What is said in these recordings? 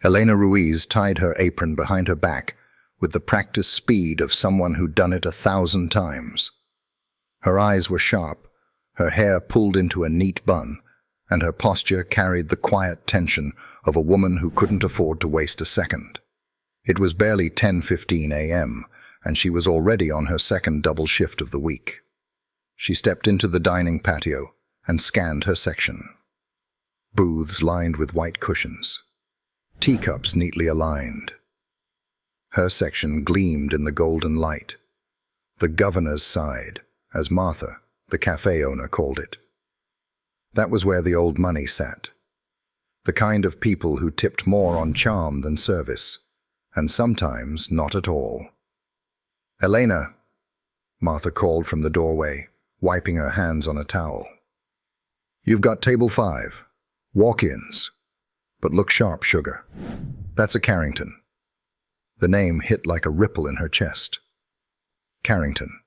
Elena Ruiz tied her apron behind her back with the practiced speed of someone who'd done it 1,000 times. Her eyes were sharp, her hair pulled into a neat bun, and her posture carried the quiet tension of a woman who couldn't afford to waste a second. It was barely 10:15 a.m., and she was already on her second double shift of the week. She stepped into the dining patio and scanned her section. Booths lined with white cushions. Teacups neatly aligned. Her section gleamed in the golden light. The governor's side, as Martha, the cafe owner, called it. That was where the old money sat. The kind of people who tipped more on charm than service, and sometimes not at all. "Elena," Martha called from the doorway, wiping her hands on a towel. "You've got table 5. Walk-ins. But look sharp, sugar. That's a Carrington." The name hit like a ripple in her chest. Carrington.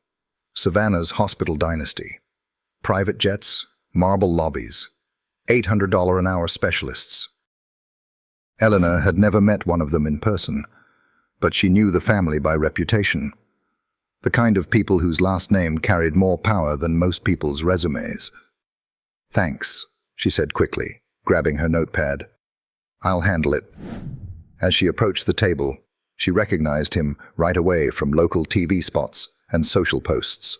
Savannah's hospital dynasty. Private jets, marble lobbies, $800 an hour specialists. Eleanor had never met one of them in person, but she knew the family by reputation. The kind of people whose last name carried more power than most people's resumes. "Thanks," she said quickly, grabbing her notepad. "I'll handle it." As she approached the table, she recognized him right away from local TV spots and social posts.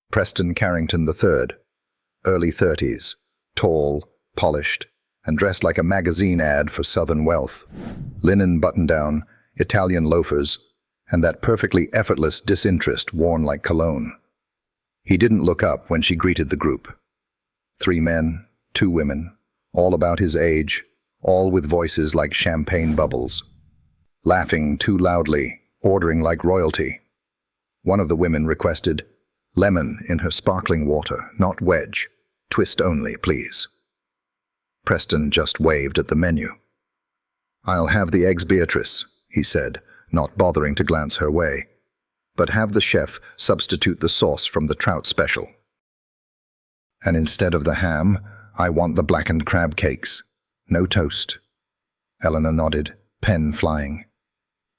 Preston Carrington III, early 30s, tall, polished, and dressed like a magazine ad for Southern wealth. Linen button-down, Italian loafers, and that perfectly effortless disinterest worn like cologne. He didn't look up when she greeted the group. 3 men, 2 women, all about his age, all with voices like champagne bubbles. Laughing too loudly, ordering like royalty. One of the women requested, "Lemon in her sparkling water, not wedge. Twist only, please." Preston just waved at the menu. "I'll have the eggs Beatrice," he said, not bothering to glance her way. "But have the chef substitute the sauce from the trout special. And instead of the ham, I want the blackened crab cakes. No toast." Eleanor nodded, pen flying.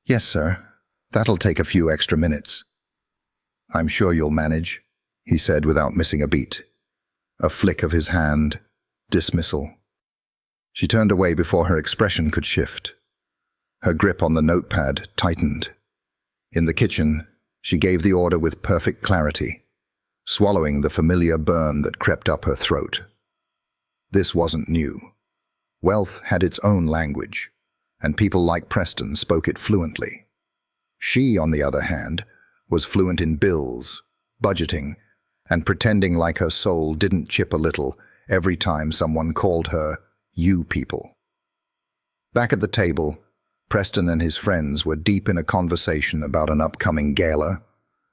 "Yes, sir. That'll take a few extra minutes." "I'm sure you'll manage," he said without missing a beat. A flick of his hand. Dismissal. She turned away before her expression could shift. Her grip on the notepad tightened. In the kitchen, she gave the order with perfect clarity, swallowing the familiar burn that crept up her throat. This wasn't new. Wealth had its own language, and people like Preston spoke it fluently. She, on the other hand, was fluent in bills, budgeting, and pretending like her soul didn't chip a little every time someone called her "you people." Back at the table, Preston and his friends were deep in a conversation about an upcoming gala,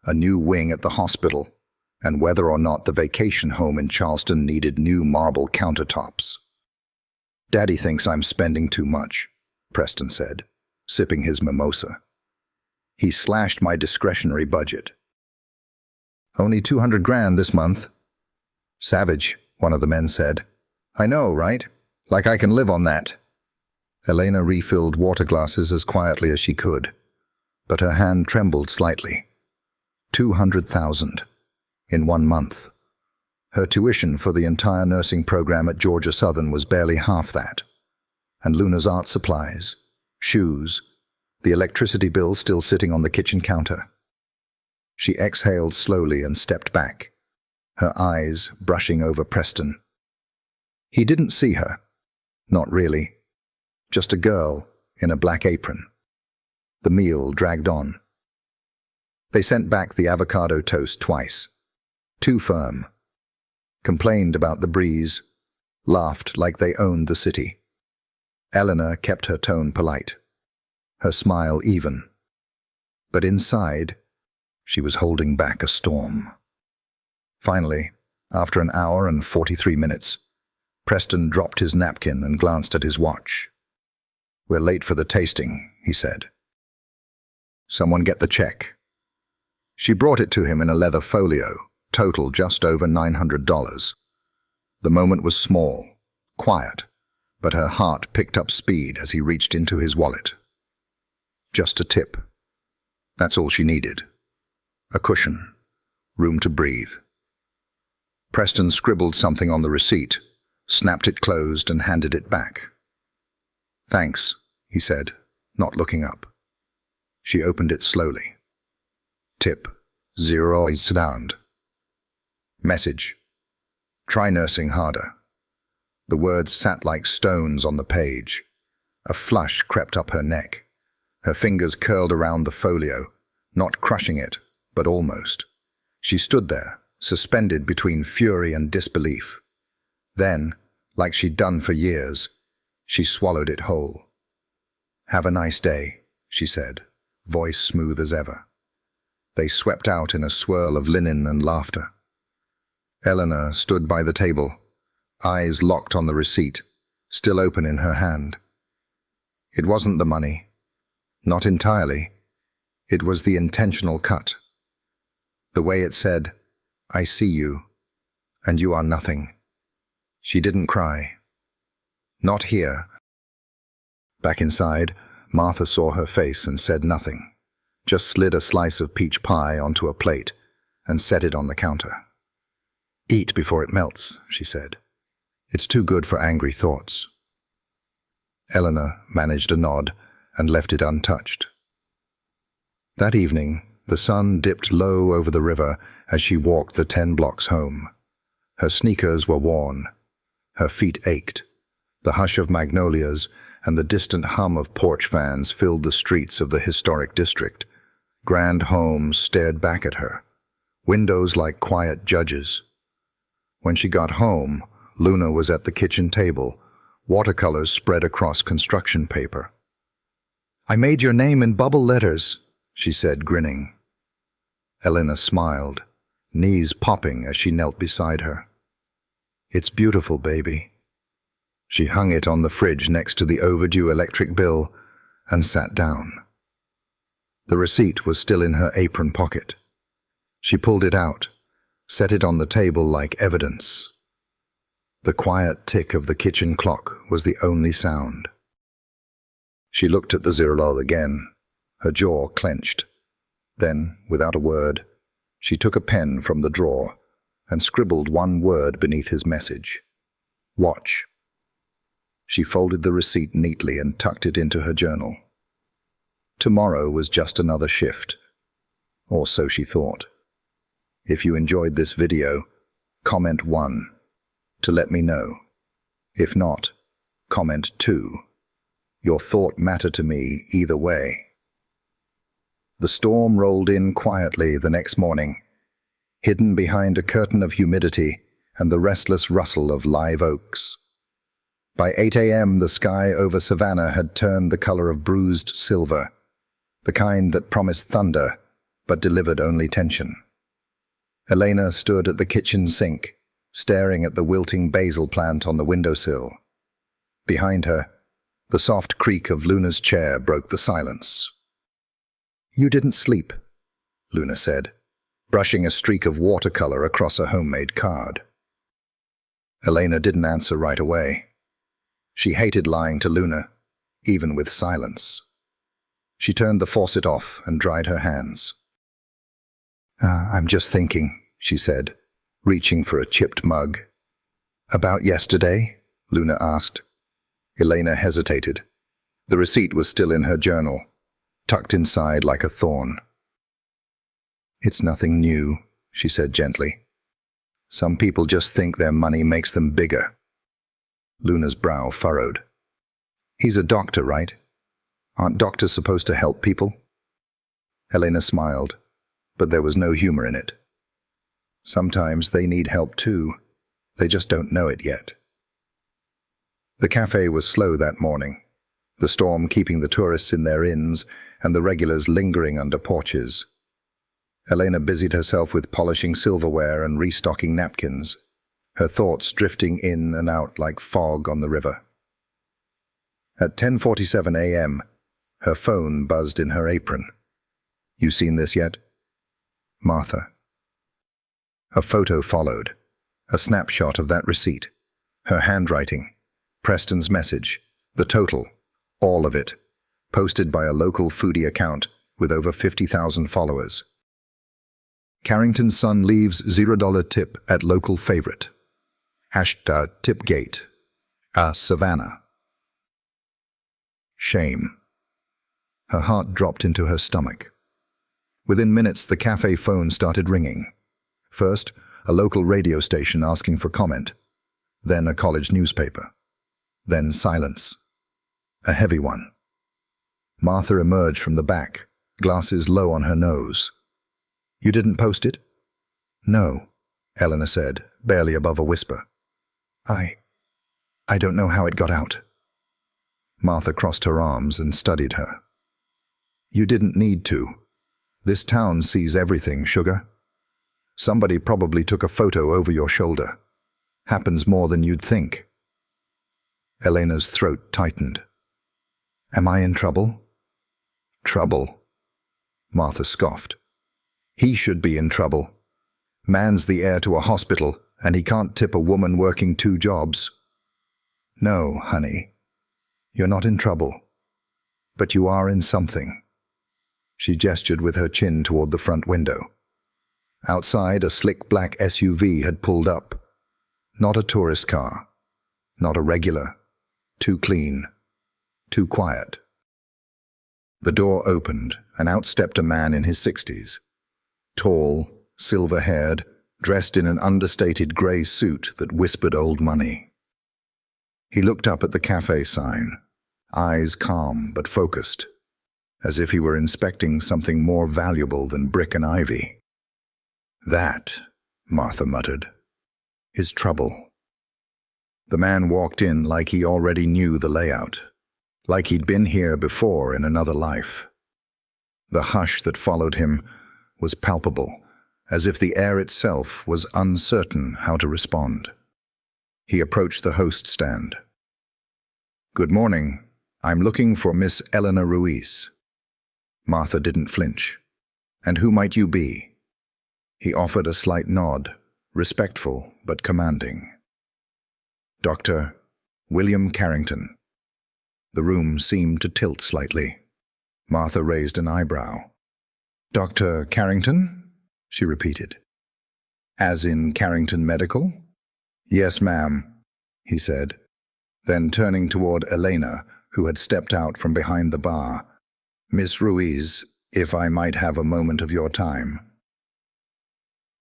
a new wing at the hospital, and whether or not the vacation home in Charleston needed new marble countertops. "Daddy thinks I'm spending too much," Preston said, sipping his mimosa. "He slashed my discretionary budget." "Only 200 grand this month." "Savage," one of the men said. "I know, right? Like I can live on that." Elena refilled water glasses as quietly as she could, but her hand trembled slightly. 200,000 in 1 month. Her tuition for the entire nursing program at Georgia Southern was barely half that. And Luna's art supplies, shoes, the electricity bill still sitting on the kitchen counter. She exhaled slowly and stepped back, her eyes brushing over Preston. He didn't see her. Not really. Just a girl in a black apron. The meal dragged on. They sent back the avocado toast twice. Too firm. Complained about the breeze. Laughed like they owned the city. Eleanor kept her tone polite, her smile even. But inside, she was holding back a storm. Finally, after an hour and 43 minutes, Preston dropped his napkin and glanced at his watch. "We're late for the tasting," he said. "Someone get the check." She brought it to him in a leather folio, total just over $900. The moment was small, quiet, but her heart picked up speed as he reached into his wallet. Just a tip. That's all she needed. A cushion. Room to breathe. Preston scribbled something on the receipt, snapped it closed and handed it back. "Thanks," he said, not looking up. She opened it slowly. Tip, 0 sound. Message. Try nursing harder. The words sat like stones on the page. A flush crept up her neck. Her fingers curled around the folio, not crushing it, but almost. She stood there, suspended between fury and disbelief. Then, like she'd done for years, she swallowed it whole. "Have a nice day," she said, voice smooth as ever. They swept out in a swirl of linen and laughter. Eleanor stood by the table, eyes locked on the receipt, still open in her hand. It wasn't the money. Not entirely. It was the intentional cut. The way it said, "I see you, and you are nothing." She didn't cry. Not here. Back inside, Martha saw her face and said nothing, just slid a slice of peach pie onto a plate and set it on the counter. "Eat before it melts," she said. "It's too good for angry thoughts." Eleanor managed a nod and left it untouched. That evening, the sun dipped low over the river as she walked the 10 blocks home. Her sneakers were worn. Her feet ached. The hush of magnolias and the distant hum of porch fans filled the streets of the historic district. Grand homes stared back at her, windows like quiet judges. When she got home, Luna was at the kitchen table, watercolors spread across construction paper. "I made your name in bubble letters," she said, grinning. Elena smiled, knees popping as she knelt beside her. "It's beautiful, baby." She hung it on the fridge next to the overdue electric bill and sat down. The receipt was still in her apron pocket. She pulled it out, set it on the table like evidence. The quiet tick of the kitchen clock was the only sound. She looked at the zero again, her jaw clenched. Then, without a word, she took a pen from the drawer and scribbled one word beneath his message. "Watch." She folded the receipt neatly and tucked it into her journal. Tomorrow was just another shift. Or so she thought. If you enjoyed this video, comment 1 to let me know. If not, comment 2. Your thought mattered to me either way. The storm rolled in quietly the next morning, hidden behind a curtain of humidity and the restless rustle of live oaks. By 8 a.m., the sky over Savannah had turned the color of bruised silver, the kind that promised thunder but delivered only tension. Elena stood at the kitchen sink, staring at the wilting basil plant on the windowsill. Behind her, the soft creak of Luna's chair broke the silence. "You didn't sleep," Luna said, brushing a streak of watercolor across a homemade card. Elena didn't answer right away. She hated lying to Luna, even with silence. She turned the faucet off and dried her hands. I'm just thinking," she said, reaching for a chipped mug. "About yesterday?" Luna asked. Elena hesitated. The receipt was still in her journal, tucked inside like a thorn. "It's nothing new," she said gently. "Some people just think their money makes them bigger." Luna's brow furrowed. "He's a doctor, right? Aren't doctors supposed to help people?" Elena smiled, but there was no humor in it. "Sometimes they need help too. They just don't know it yet." The cafe was slow that morning, the storm keeping the tourists in their inns and the regulars lingering under porches. Elena busied herself with polishing silverware and restocking napkins, her thoughts drifting in and out like fog on the river. At 10:47 a.m., her phone buzzed in her apron. "You seen this yet?" "Martha." A photo followed, a snapshot of that receipt, her handwriting, Preston's message, the total, all of it, posted by a local foodie account with over 50,000 followers. Carrington's son leaves $0 tip at local favorite. #tipgate. Savannah. Shame. Her heart dropped into her stomach. Within minutes, the cafe phone started ringing. First, a local radio station asking for comment. Then a college newspaper. Then silence. A heavy one. Martha emerged from the back, glasses low on her nose. "You didn't post it?" "No," Eleanor said, barely above a whisper. I don't know how it got out." Martha crossed her arms and studied her. "You didn't need to. This town sees everything, sugar. Somebody probably took a photo over your shoulder. Happens more than you'd think." Elena's throat tightened. "Am I in trouble?" "Trouble?" Martha scoffed. "He should be in trouble. Man's the heir to a hospital, and he can't tip a woman working 2 jobs. No, honey, you're not in trouble. But you are in something." She gestured with her chin toward the front window. Outside, a slick black SUV had pulled up. Not a tourist car. Not a regular. Too clean. Too quiet. The door opened, and out stepped a man in his 60s. Tall, silver-haired, dressed in an understated grey suit that whispered old money. He looked up at the cafe sign, eyes calm but focused, as if he were inspecting something more valuable than brick and ivy. "That," Martha muttered, "is trouble." The man walked in like he already knew the layout, like he'd been here before in another life. The hush that followed him was palpable, as if the air itself was uncertain how to respond. He approached the host stand. "Good morning. I'm looking for Miss Eleanor Ruiz." Martha didn't flinch. "And who might you be?" He offered a slight nod, respectful but commanding. "Dr. William Carrington." The room seemed to tilt slightly. Martha raised an eyebrow. "Dr. Carrington?" she repeated. "As in Carrington Medical?" "Yes, ma'am," he said. Then turning toward Elena, who had stepped out from behind the bar, "Miss Ruiz, if I might have a moment of your time."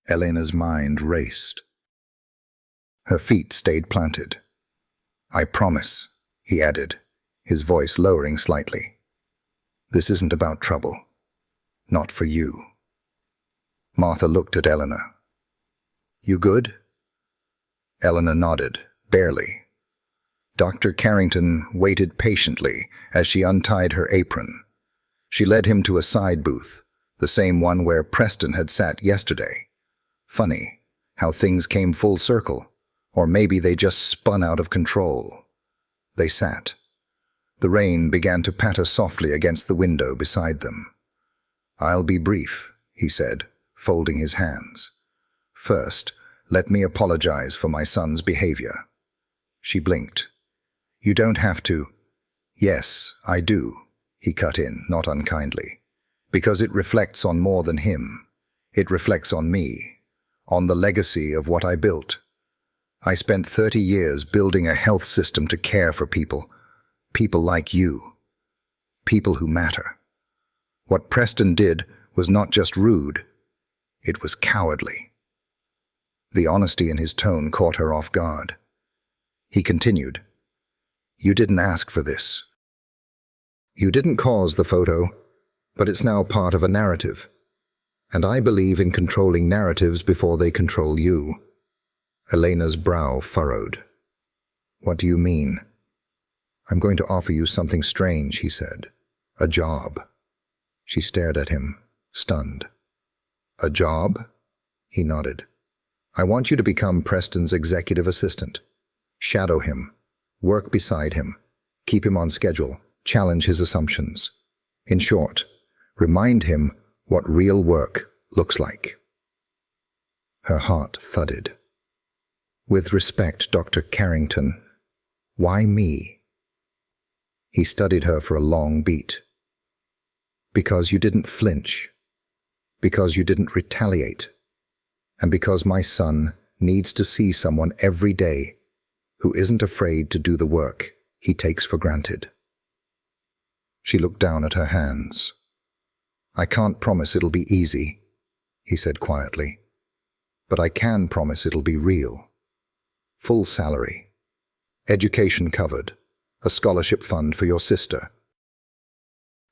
Elena's mind raced. Her feet stayed planted. "I promise," he added, his voice lowering slightly. "This isn't about trouble. Not for you." Martha looked at Eleanor. "You good?" Eleanor nodded, barely. Dr. Carrington waited patiently as she untied her apron. She led him to a side booth, the same one where Preston had sat yesterday. Funny, how things came full circle, or maybe they just spun out of control. They sat. The rain began to patter softly against the window beside them. "I'll be brief," he said, folding his hands. "First, let me apologize for my son's behavior." She blinked. "You don't have to." "Yes, I do," he cut in, not unkindly. "Because it reflects on more than him. It reflects on me, on the legacy of what I built. I spent 30 years building a health system to care for people. People like you. People who matter. What Preston did was not just rude. It was cowardly." The honesty in his tone caught her off guard. He continued, "You didn't ask for this. You didn't cause the photo, but it's now part of a narrative. And I believe in controlling narratives before they control you." Elena's brow furrowed. "What do you mean?" "I'm going to offer you something strange," he said. "A job." She stared at him, stunned. "A job?" He nodded. "I want you to become Preston's executive assistant. Shadow him. Work beside him. Keep him on schedule. Challenge his assumptions. In short, remind him what real work looks like." Her heart thudded. "With respect, Dr. Carrington, Why me? He studied her for a long beat. Because you didn't flinch. Because you didn't retaliate. And because my son needs to see someone every day who isn't afraid to do the work he takes for granted. She looked down at her hands. I can't promise it'll be easy, he said quietly. But I can promise it'll be real. Full salary. Education covered. A scholarship fund for your sister.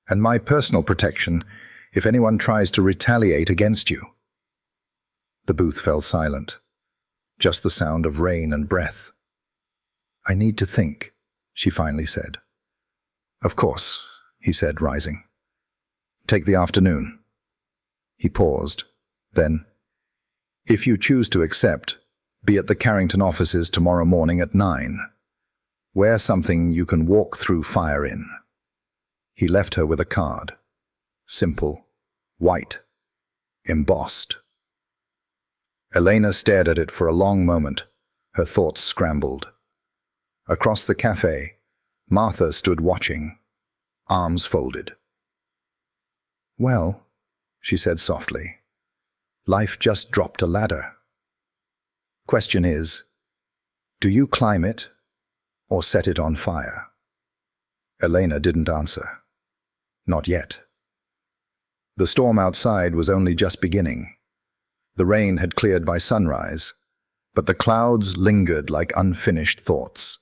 And my personal protection if anyone tries to retaliate against you. The booth fell silent. Just the sound of rain and breath. I need to think, she finally said. Of course, he said, rising. Take the afternoon. He paused. Then, if you choose to accept, be at the Carrington offices tomorrow morning at 9. Wear something you can walk through fire in. He left her with a card. Simple, white, embossed. Elena stared at it for a long moment, her thoughts scrambled. Across the cafe, Martha stood watching, arms folded. Well, she said softly, life just dropped a ladder. Question is, do you climb it or set it on fire? Elena didn't answer. Not yet. The storm outside was only just beginning. The rain had cleared by sunrise, but the clouds lingered like unfinished thoughts.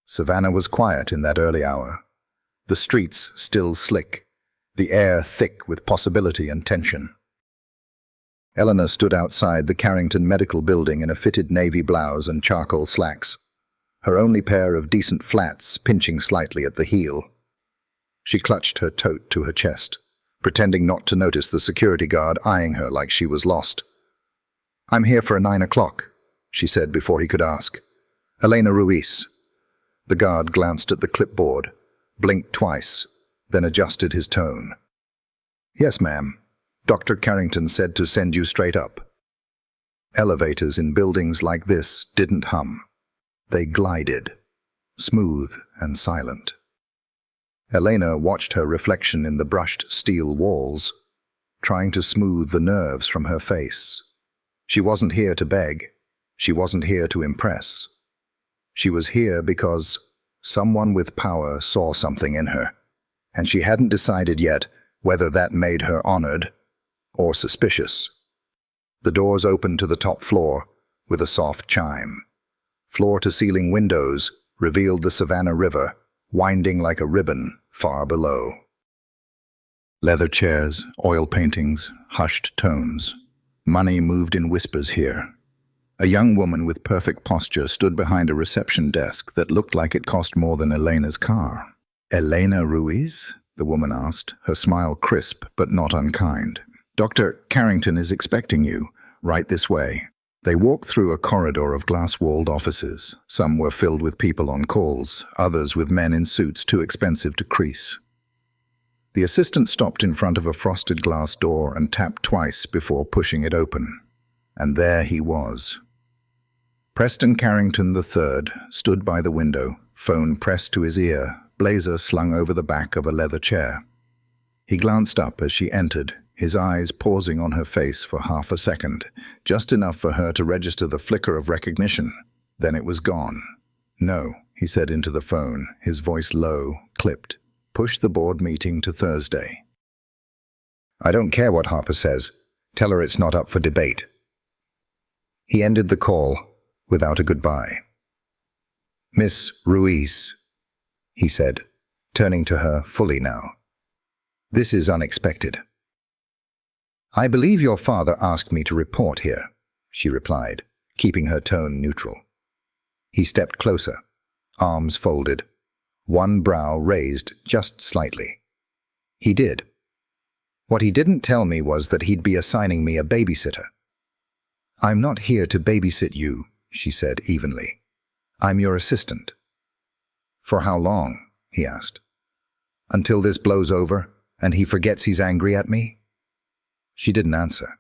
Savannah was quiet in that early hour, the streets still slick, the air thick with possibility and tension. Eleanor stood outside the Carrington Medical Building in a fitted navy blouse and charcoal slacks, her only pair of decent flats pinching slightly at the heel. She clutched her tote to her chest, pretending not to notice the security guard eyeing her like she was lost. I'm here for 9 o'clock, she said before he could ask. Elena Ruiz. The guard glanced at the clipboard, blinked twice, then adjusted his tone. Yes, ma'am. Dr. Carrington said to send you straight up. Elevators in buildings like this didn't hum. They glided, smooth and silent. Elena watched her reflection in the brushed steel walls, trying to smooth the nerves from her face. She wasn't here to beg. She wasn't here to impress. She was here because someone with power saw something in her, and she hadn't decided yet whether that made her honored or suspicious. The doors opened to the top floor with a soft chime. Floor-to-ceiling windows revealed the Savannah River, winding like a ribbon far below. Leather chairs, oil paintings, hushed tones. Money moved in whispers here. A young woman with perfect posture stood behind a reception desk that looked like it cost more than Elena's car. Elena Ruiz? The woman asked, her smile crisp but not unkind. Dr. Carrington is expecting you. Right this way. They walked through a corridor of glass-walled offices. Some were filled with people on calls, others with men in suits too expensive to crease. The assistant stopped in front of a frosted glass door and tapped twice before pushing it open. And there he was. Preston Carrington III stood by the window, phone pressed to his ear, blazer slung over the back of a leather chair. He glanced up as she entered, his eyes pausing on her face for half a second, just enough for her to register the flicker of recognition. Then it was gone. No, he said into the phone, his voice low, clipped. Push the board meeting to Thursday. I don't care what Harper says. Tell her it's not up for debate. He ended the call without a goodbye. Miss Ruiz, he said, turning to her fully now. This is unexpected. I believe your father asked me to report here, she replied, keeping her tone neutral. He stepped closer, arms folded, one brow raised just slightly. He did. What he didn't tell me was that he'd be assigning me a babysitter. I'm not here to babysit you, she said evenly. I'm your assistant. For how long? He asked. Until this blows over and he forgets he's angry at me? She didn't answer.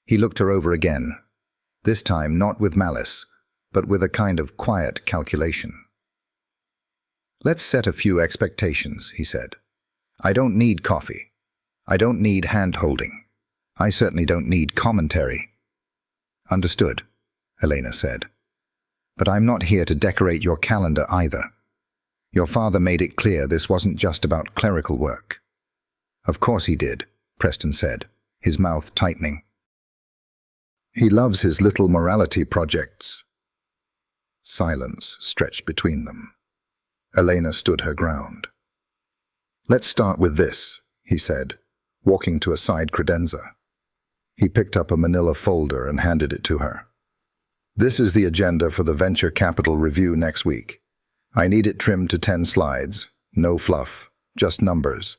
He looked her over again, this time not with malice, but with a kind of quiet calculation. "Let's set a few expectations," he said. "I don't need coffee. I don't need hand-holding. I certainly don't need commentary." "Understood," Elena said. "But I'm not here to decorate your calendar either. Your father made it clear this wasn't just about clerical work." "Of course he did," Preston said, his mouth tightening. "He loves his little morality projects." Silence stretched between them. Elena stood her ground. "Let's start with this," he said, walking to a side credenza. He picked up a manila folder and handed it to her. "This is the agenda for the Venture Capital Review next week. I need it trimmed to 10 slides, no fluff, just numbers.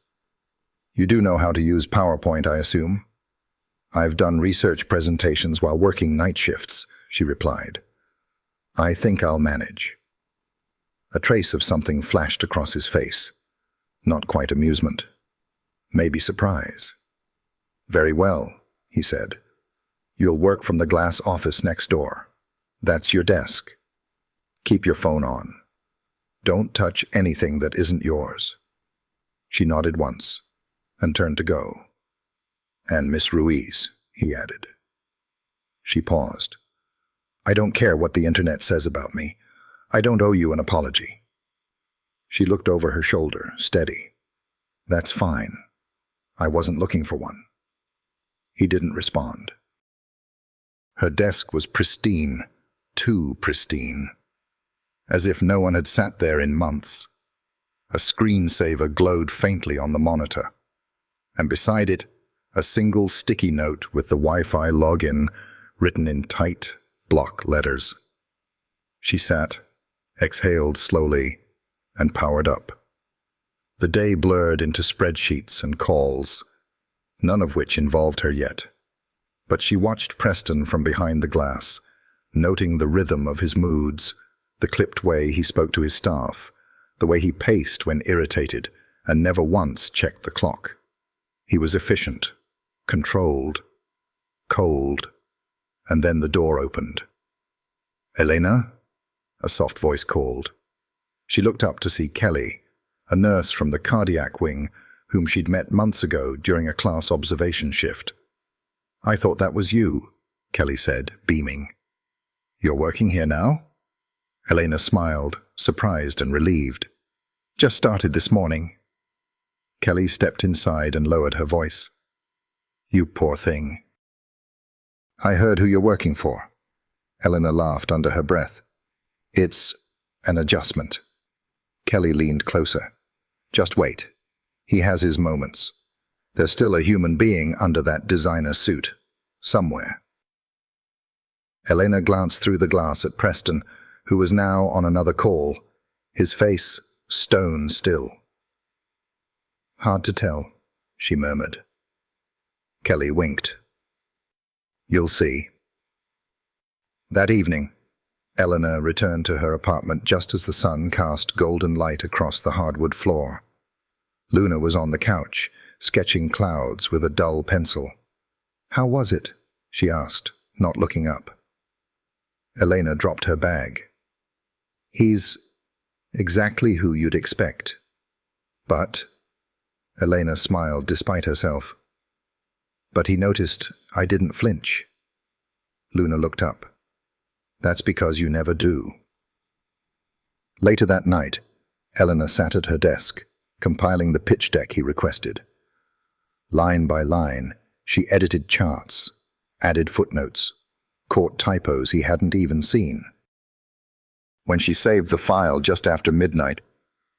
You do know how to use PowerPoint, I assume?" "I've done research presentations while working night shifts," she replied. "I think I'll manage." A trace of something flashed across his face. Not quite amusement. Maybe surprise. "Very well," he said. "You'll work from the glass office next door. That's your desk. Keep your phone on. Don't touch anything that isn't yours." She nodded once and turned to go. "And Miss Ruiz," he added. She paused. "I don't care what the internet says about me. I don't owe you an apology." She looked over her shoulder, steady. "That's fine. I wasn't looking for one." He didn't respond. Her desk was pristine, too pristine, as if no one had sat there in months. A screensaver glowed faintly on the monitor, and beside it, a single sticky note with the Wi-Fi login written in tight block letters. She sat, exhaled slowly, and powered up. The day blurred into spreadsheets and calls, none of which involved her yet. But she watched Preston from behind the glass, noting the rhythm of his moods, the clipped way he spoke to his staff, the way he paced when irritated, and never once checked the clock. He was efficient, controlled, cold, and then the door opened. "Elena?" a soft voice called. She looked up to see Kelly, a nurse from the cardiac wing, whom she'd met months ago during a class observation shift. "I thought that was you," Kelly said, beaming. "You're working here now?" Elena smiled, surprised and relieved. "Just started this morning." Kelly stepped inside and lowered her voice. "You poor thing." "I heard who you're working for." Elena laughed under her breath. "It's an adjustment." Kelly leaned closer. "Just wait. He has his moments. There's still a human being under that designer suit. Somewhere." Elena glanced through the glass at Preston, who was now on another call, his face stone still. "Hard to tell," she murmured. Kelly winked. "You'll see." That evening, Elena returned to her apartment just as the sun cast golden light across the hardwood floor. Luna was on the couch, sketching clouds with a dull pencil. "How was it?" she asked, not looking up. Elena dropped her bag. "He's exactly who you'd expect. But," Elena smiled despite herself, "but he noticed I didn't flinch." Luna looked up. "That's because you never do." Later that night, Elena sat at her desk, compiling the pitch deck he requested. Line by line, she edited charts, added footnotes, caught typos he hadn't even seen. When she saved the file just after midnight,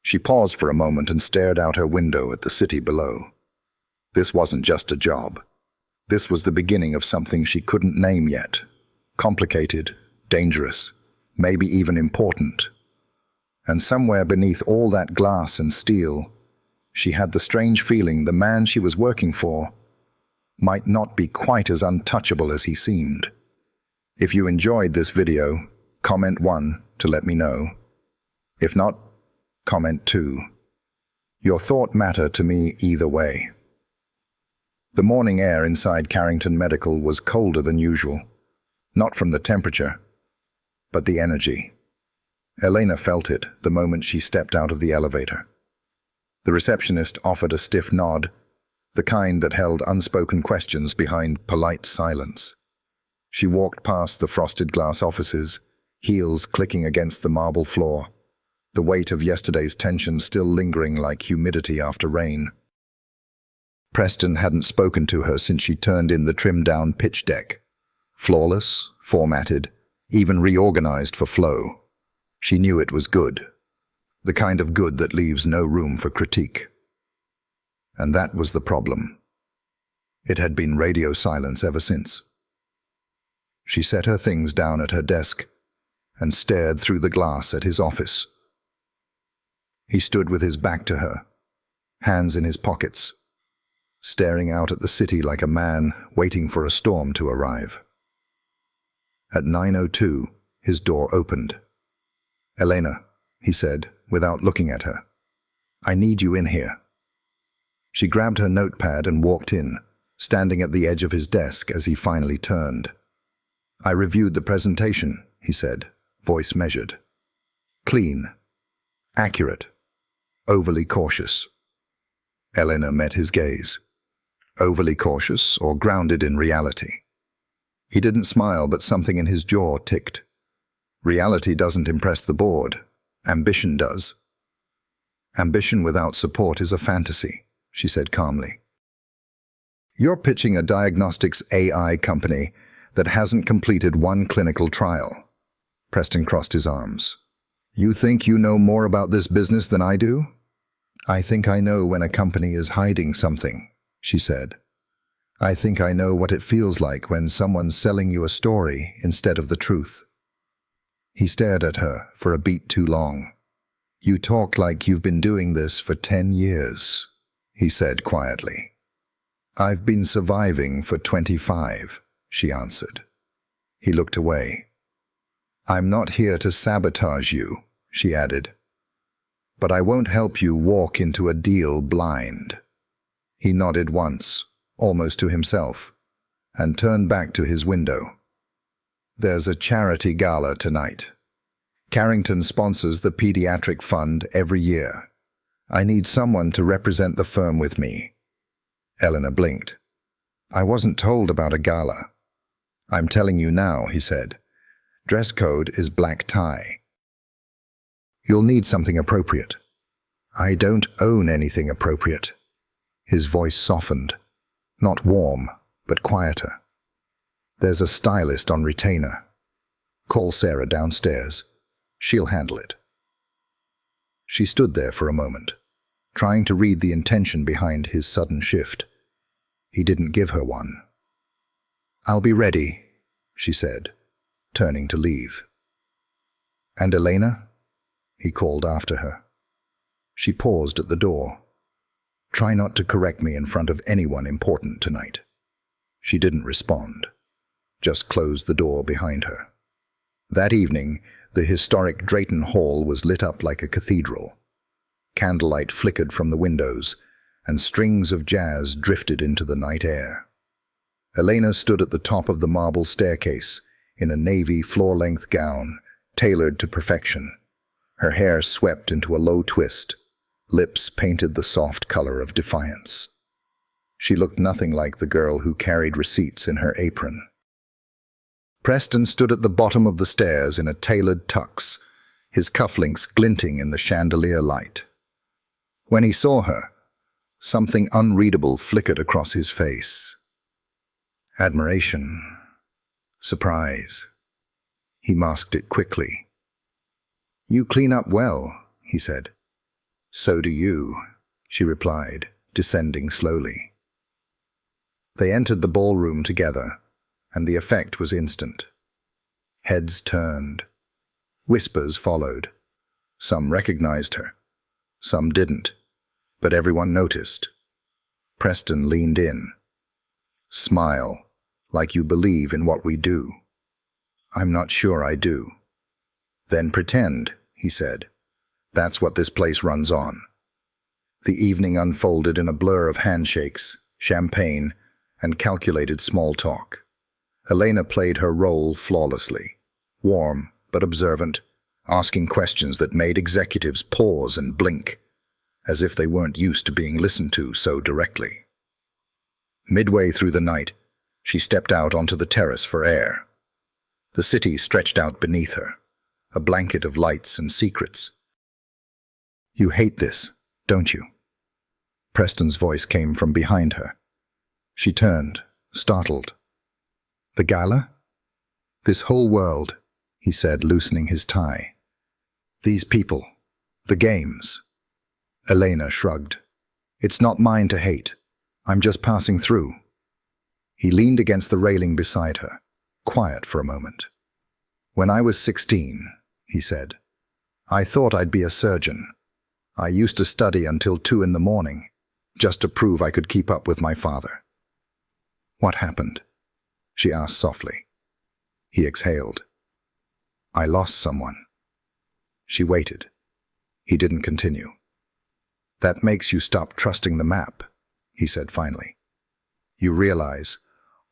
she paused for a moment and stared out her window at the city below. This wasn't just a job. This was the beginning of something she couldn't name yet. Complicated, dangerous, maybe even important. And somewhere beneath all that glass and steel, she had the strange feeling the man she was working for might not be quite as untouchable as he seemed. If you enjoyed this video, comment 1 to let me know. If not, comment 2. Your thought matter to me either way. The morning air inside Carrington Medical was colder than usual, not from the temperature, but the energy. Elena felt it the moment she stepped out of the elevator. The receptionist offered a stiff nod, the kind that held unspoken questions behind polite silence. She walked past the frosted glass offices, heels clicking against the marble floor, the weight of yesterday's tension still lingering like humidity after rain. Preston hadn't spoken to her since she turned in the trimmed-down pitch deck. Flawless, formatted, even reorganized for flow. She knew it was good. The kind of good that leaves no room for critique. And that was the problem. It had been radio silence ever since. She set her things down at her desk and stared through the glass at his office. He stood with his back to her, hands in his pockets, staring out at the city like a man waiting for a storm to arrive. At 9:02, his door opened. "Elena," he said, without looking at her, "I need you in here." She grabbed her notepad and walked in, standing at the edge of his desk as he finally turned. "I reviewed the presentation," he said, voice measured. Clean, accurate, overly cautious. Elena met his gaze. Overly cautious or grounded in reality? He didn't smile, but something in his jaw ticked. Reality doesn't impress the board. Ambition does. "Ambition without support is a fantasy," she said calmly. "You're pitching a diagnostics AI company that hasn't completed one clinical trial." Preston crossed his arms. "You think you know more about this business than I do?" "I think I know when a company is hiding something," she said. "I think I know what it feels like when someone's selling you a story instead of the truth." He stared at her for a beat too long. "You talk like you've been doing this for 10 years, he said quietly. "I've been surviving for 25, she answered. He looked away. "I'm not here to sabotage you," she added. "But I won't help you walk into a deal blind." He nodded once, almost to himself, and turned back to his window. "There's a charity gala tonight. Carrington sponsors the pediatric fund every year. I need someone to represent the firm with me." Elena blinked. "I wasn't told about a gala." "I'm telling you now," he said. "Dress code is black tie. You'll need something appropriate." "I don't own anything appropriate." His voice softened, not warm, but quieter. "There's a stylist on retainer. Call Sarah downstairs. She'll handle it." She stood there for a moment, trying to read the intention behind his sudden shift. He didn't give her one. "I'll be ready," she said, turning to leave. "And Elena?" he called after her. She paused at the door. "Try not to correct me in front of anyone important tonight." She didn't respond, just closed the door behind her. That evening, the historic Drayton Hall was lit up like a cathedral. Candlelight flickered from the windows, and strings of jazz drifted into the night air. Elena stood at the top of the marble staircase, in a navy floor-length gown, tailored to perfection. Her hair swept into a low twist, lips painted the soft color of defiance. She looked nothing like the girl who carried receipts in her apron. Preston stood at the bottom of the stairs in a tailored tux, his cufflinks glinting in the chandelier light. When he saw her, something unreadable flickered across his face. Admiration. Surprise. He masked it quickly. "You clean up well," he said. "So do you," she replied, descending slowly. They entered the ballroom together, and the effect was instant. Heads turned. Whispers followed. Some recognized her. Some didn't, but everyone noticed. Preston leaned in. "Smile, like you believe in what we do." "I'm not sure I do." "Then pretend," he said. "That's what this place runs on." The evening unfolded in a blur of handshakes, champagne, and calculated small talk. Elena played her role flawlessly. Warm, but observant, asking questions that made executives pause and blink, as if they weren't used to being listened to so directly. Midway through the night, she stepped out onto the terrace for air. The city stretched out beneath her, a blanket of lights and secrets. "You hate this, don't you?" Preston's voice came from behind her. She turned, startled. "The gala?" "This whole world," he said, loosening his tie. "These people. The games." Elena shrugged. "It's not mine to hate. I'm just passing through." He leaned against the railing beside her, quiet for a moment. "When I was 16, he said, I thought I'd be a surgeon. I used to study until 2 in the morning, just to prove I could keep up with my father." "What happened?" she asked softly. He exhaled. "I lost someone." She waited. He didn't continue. "That makes you stop trusting the map," he said finally. "You realize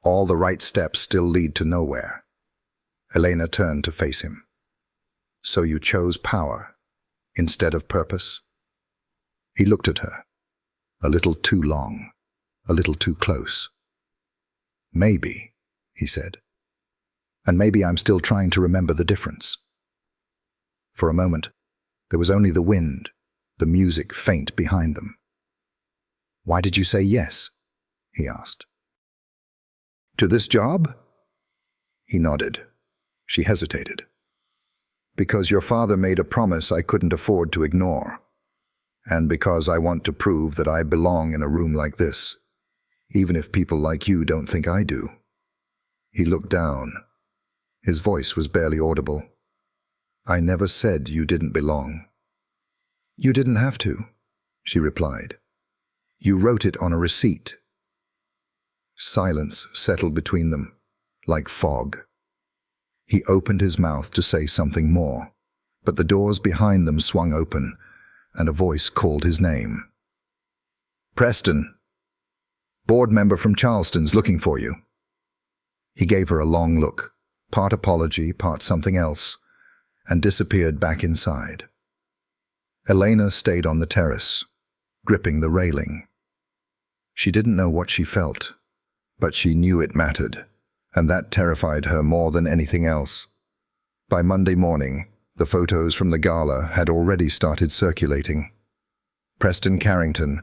all the right steps still lead to nowhere." Elena turned to face him. "So you chose power instead of purpose?" He looked at her, a little too long, a little too close. "Maybe," he said. "And maybe I'm still trying to remember the difference." For a moment, there was only the wind, the music faint behind them. "Why did you say yes?" he asked. "To this job?" He nodded. She hesitated. "Because your father made a promise I couldn't afford to ignore. And because I want to prove that I belong in a room like this, even if people like you don't think I do." He looked down. His voice was barely audible. "I never said you didn't belong." "You didn't have to," she replied. "You wrote it on a receipt." Silence settled between them, like fog. He opened his mouth to say something more, but the doors behind them swung open, and a voice called his name. "Preston! Board member from Charleston's looking for you." He gave her a long look, part apology, part something else, and disappeared back inside. Elena stayed on the terrace, gripping the railing. She didn't know what she felt, but she knew it mattered, and that terrified her more than anything else. By Monday morning, the photos from the gala had already started circulating. Preston Carrington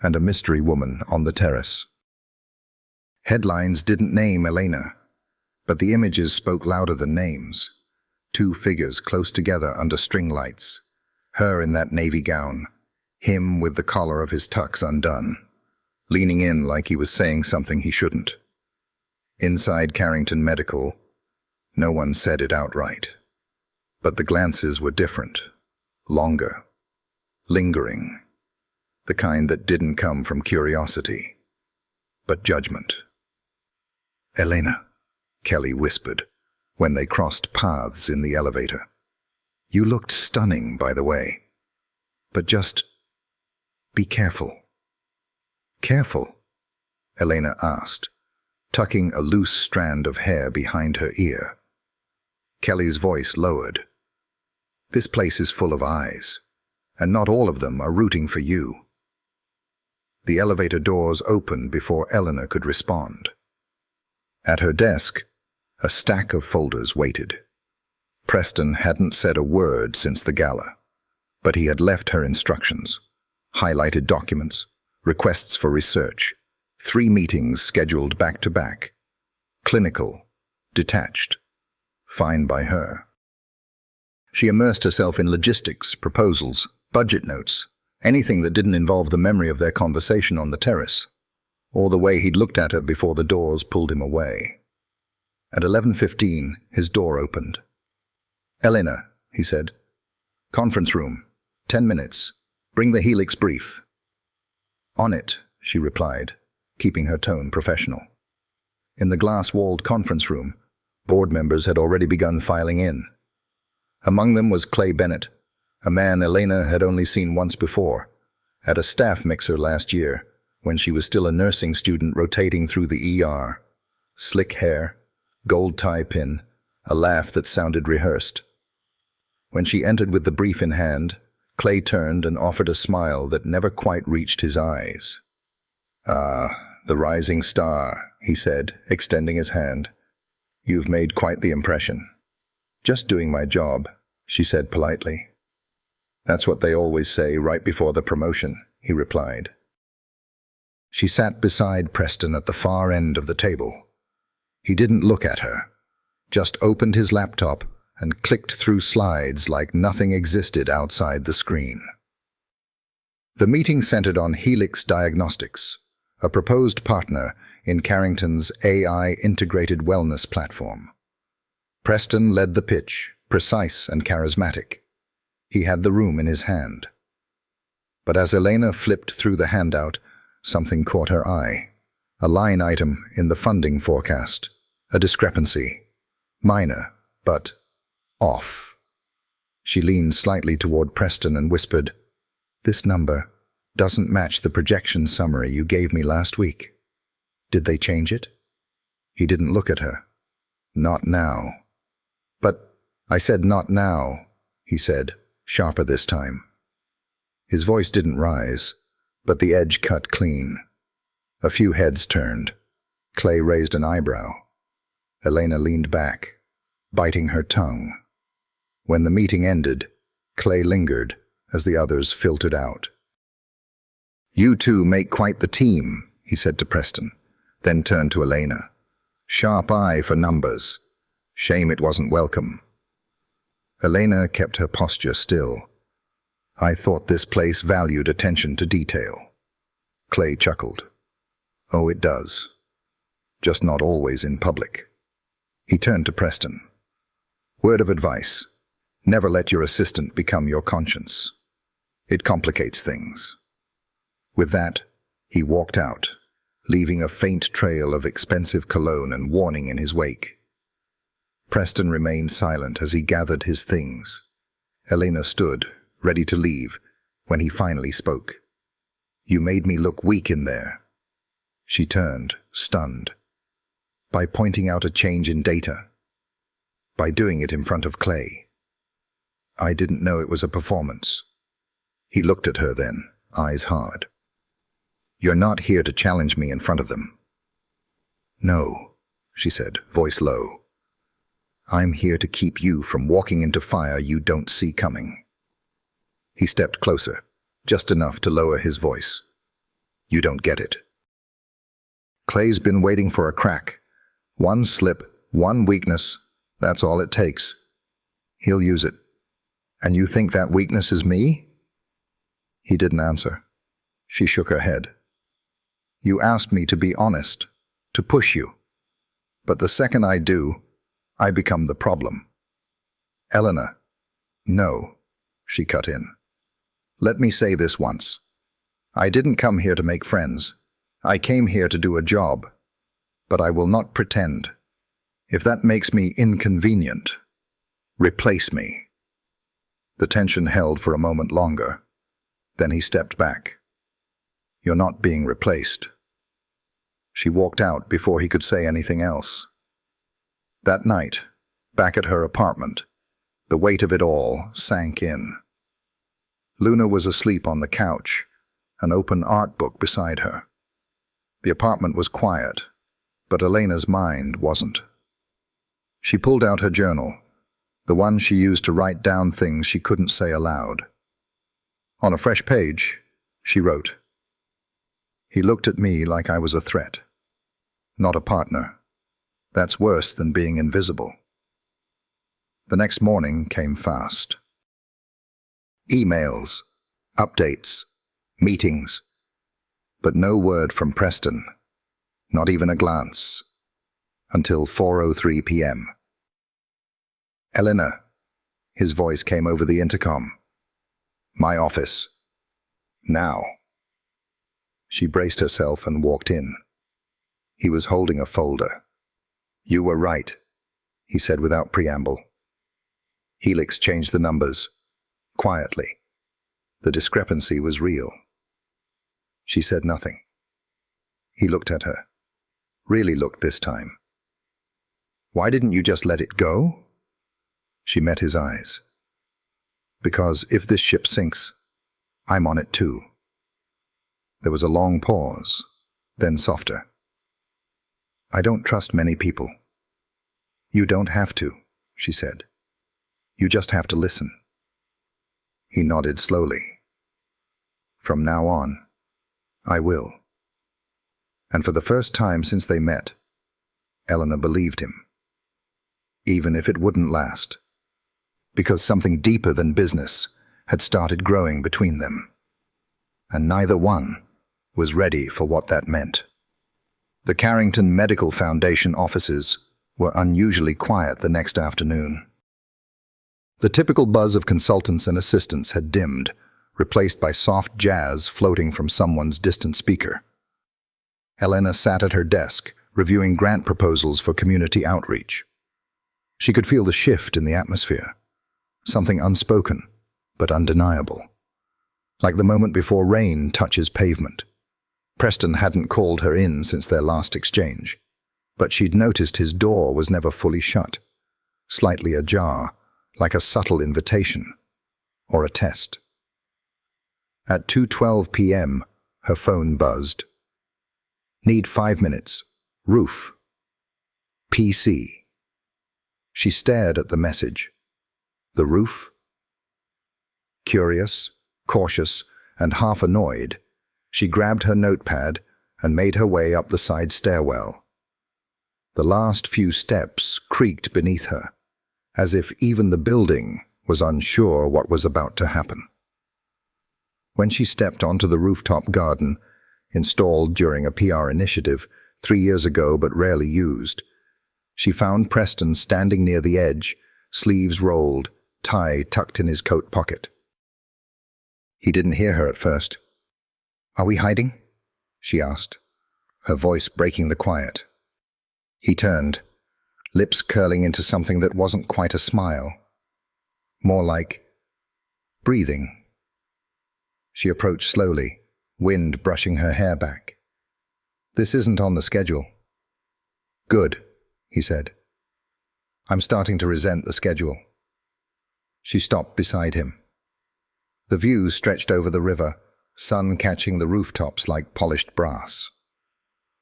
and a mystery woman on the terrace. Headlines didn't name Elena, but the images spoke louder than names. 2 figures close together under string lights, her in that navy gown, him with the collar of his tux undone, leaning in like he was saying something he shouldn't. Inside Carrington Medical, no one said it outright. But the glances were different, longer, lingering, the kind that didn't come from curiosity, but judgment. "Elena," Kelly whispered, when they crossed paths in the elevator. "You looked stunning, by the way. But just be careful." "Careful?" Elena asked, tucking a loose strand of hair behind her ear. Kelly's voice lowered. "This place is full of eyes, and not all of them are rooting for you." The elevator doors opened before Eleanor could respond. At her desk, a stack of folders waited. Preston hadn't said a word since the gala, but he had left her instructions, highlighted documents, requests for research, 3 meetings scheduled back-to-back. Clinical, detached, fine by her. She immersed herself in logistics, proposals, budget notes, anything that didn't involve the memory of their conversation on the terrace, or the way he'd looked at her before the doors pulled him away. At 11:15, his door opened. "Elena," he said. "Conference room. 10 minutes. Bring the Helix brief." "On it," she replied, keeping her tone professional. In the glass-walled conference room, board members had already begun filing in. Among them was Clay Bennett, a man Elena had only seen once before, at a staff mixer last year, when she was still a nursing student rotating through the ER. Slick hair, gold tie pin, a laugh that sounded rehearsed. When she entered with the brief in hand, Clay turned and offered a smile that never quite reached his eyes. "Ah, the rising star," he said, extending his hand. "You've made quite the impression." "Just doing my job," she said politely. "That's what they always say right before the promotion," he replied. She sat beside Preston at the far end of the table. He didn't look at her, just opened his laptop and clicked through slides like nothing existed outside the screen. The meeting centered on Helix Diagnostics, a proposed partner in Carrington's AI-integrated wellness platform. Preston led the pitch, precise and charismatic. He had the room in his hand. But as Elena flipped through the handout, something caught her eye. A line item in the funding forecast. A discrepancy. Minor, but off. She leaned slightly toward Preston and whispered, "This number doesn't match the projection summary you gave me last week. Did they change it?" He didn't look at her. "Not now." "But I said not now," he said, sharper this time. His voice didn't rise, but the edge cut clean. A few heads turned. Clay raised an eyebrow. Elena leaned back, biting her tongue. When the meeting ended, Clay lingered as the others filtered out. "You two make quite the team," he said to Preston, then turned to Elena. "Sharp eye for numbers. Shame it wasn't welcome." Elena kept her posture still. "I thought this place valued attention to detail." Clay chuckled. "Oh, it does. Just not always in public." He turned to Preston. "Word of advice. Never let your assistant become your conscience. It complicates things." With that, he walked out, leaving a faint trail of expensive cologne and warning in his wake. Preston remained silent as he gathered his things. Elena stood, ready to leave, when he finally spoke. "You made me look weak in there." She turned, stunned. "By pointing out a change in data. By doing it in front of Clay. I didn't know it was a performance." He looked at her then, eyes hard. "You're not here to challenge me in front of them." "No," she said, voice low. "I'm here to keep you from walking into fire you don't see coming." He stepped closer, just enough to lower his voice. "You don't get it. Clay's been waiting for a crack. One slip, one weakness, that's all it takes. He'll use it. And you think that weakness is me?" He didn't answer. She shook her head. "You asked me to be honest, to push you. But the second I do, I become the problem." "Elena." "No," she cut in. "Let me say this once. I didn't come here to make friends. I came here to do a job. But I will not pretend. If that makes me inconvenient, replace me." The tension held for a moment longer. Then he stepped back. "You're not being replaced." She walked out before he could say anything else. That night, back at her apartment, the weight of it all sank in. Luna was asleep on the couch, an open art book beside her. The apartment was quiet, but Elena's mind wasn't. She pulled out her journal, the one she used to write down things she couldn't say aloud. On a fresh page, she wrote, "He looked at me like I was a threat, not a partner. That's worse than being invisible." The next morning came fast. Emails, updates, meetings, but no word from Preston, not even a glance, until 4:03 p.m. "Elena," his voice came over the intercom. "My office. Now." She braced herself and walked in. He was holding a folder. "You were right," he said without preamble. Helix changed the numbers, quietly. The discrepancy was real. She said nothing. He looked at her. Really looked this time. "Why didn't you just let it go?" She met his eyes. Because if this ship sinks, I'm on it too. There was a long pause, then softer. I don't trust many people. You don't have to, she said. You just have to listen. He nodded slowly. From now on, I will. And for the first time since they met, Eleanor believed him. Even if it wouldn't last. Because something deeper than business had started growing between them. And neither one was ready for what that meant. The Carrington Medical Foundation offices were unusually quiet the next afternoon. The typical buzz of consultants and assistants had dimmed, replaced by soft jazz floating from someone's distant speaker. Elena sat at her desk, reviewing grant proposals for community outreach. She could feel the shift in the atmosphere, something unspoken but undeniable. Like the moment before rain touches pavement. Preston hadn't called her in since their last exchange, but she'd noticed his door was never fully shut, slightly ajar, like a subtle invitation or a test. At 2:12 p.m., her phone buzzed. Need 5 minutes. Roof. PC. She stared at the message. The roof? Curious, cautious, and half annoyed, she grabbed her notepad and made her way up the side stairwell. The last few steps creaked beneath her, as if even the building was unsure what was about to happen. When she stepped onto the rooftop garden, installed during a PR initiative 3 years ago but rarely used, she found Preston standing near the edge, sleeves rolled, tie tucked in his coat pocket. He didn't hear her at first. "Are we hiding?" she asked, her voice breaking the quiet. He turned, lips curling into something that wasn't quite a smile. More like breathing. She approached slowly, wind brushing her hair back. "This isn't on the schedule." "Good," he said. "I'm starting to resent the schedule." She stopped beside him. The view stretched over the river, sun catching the rooftops like polished brass.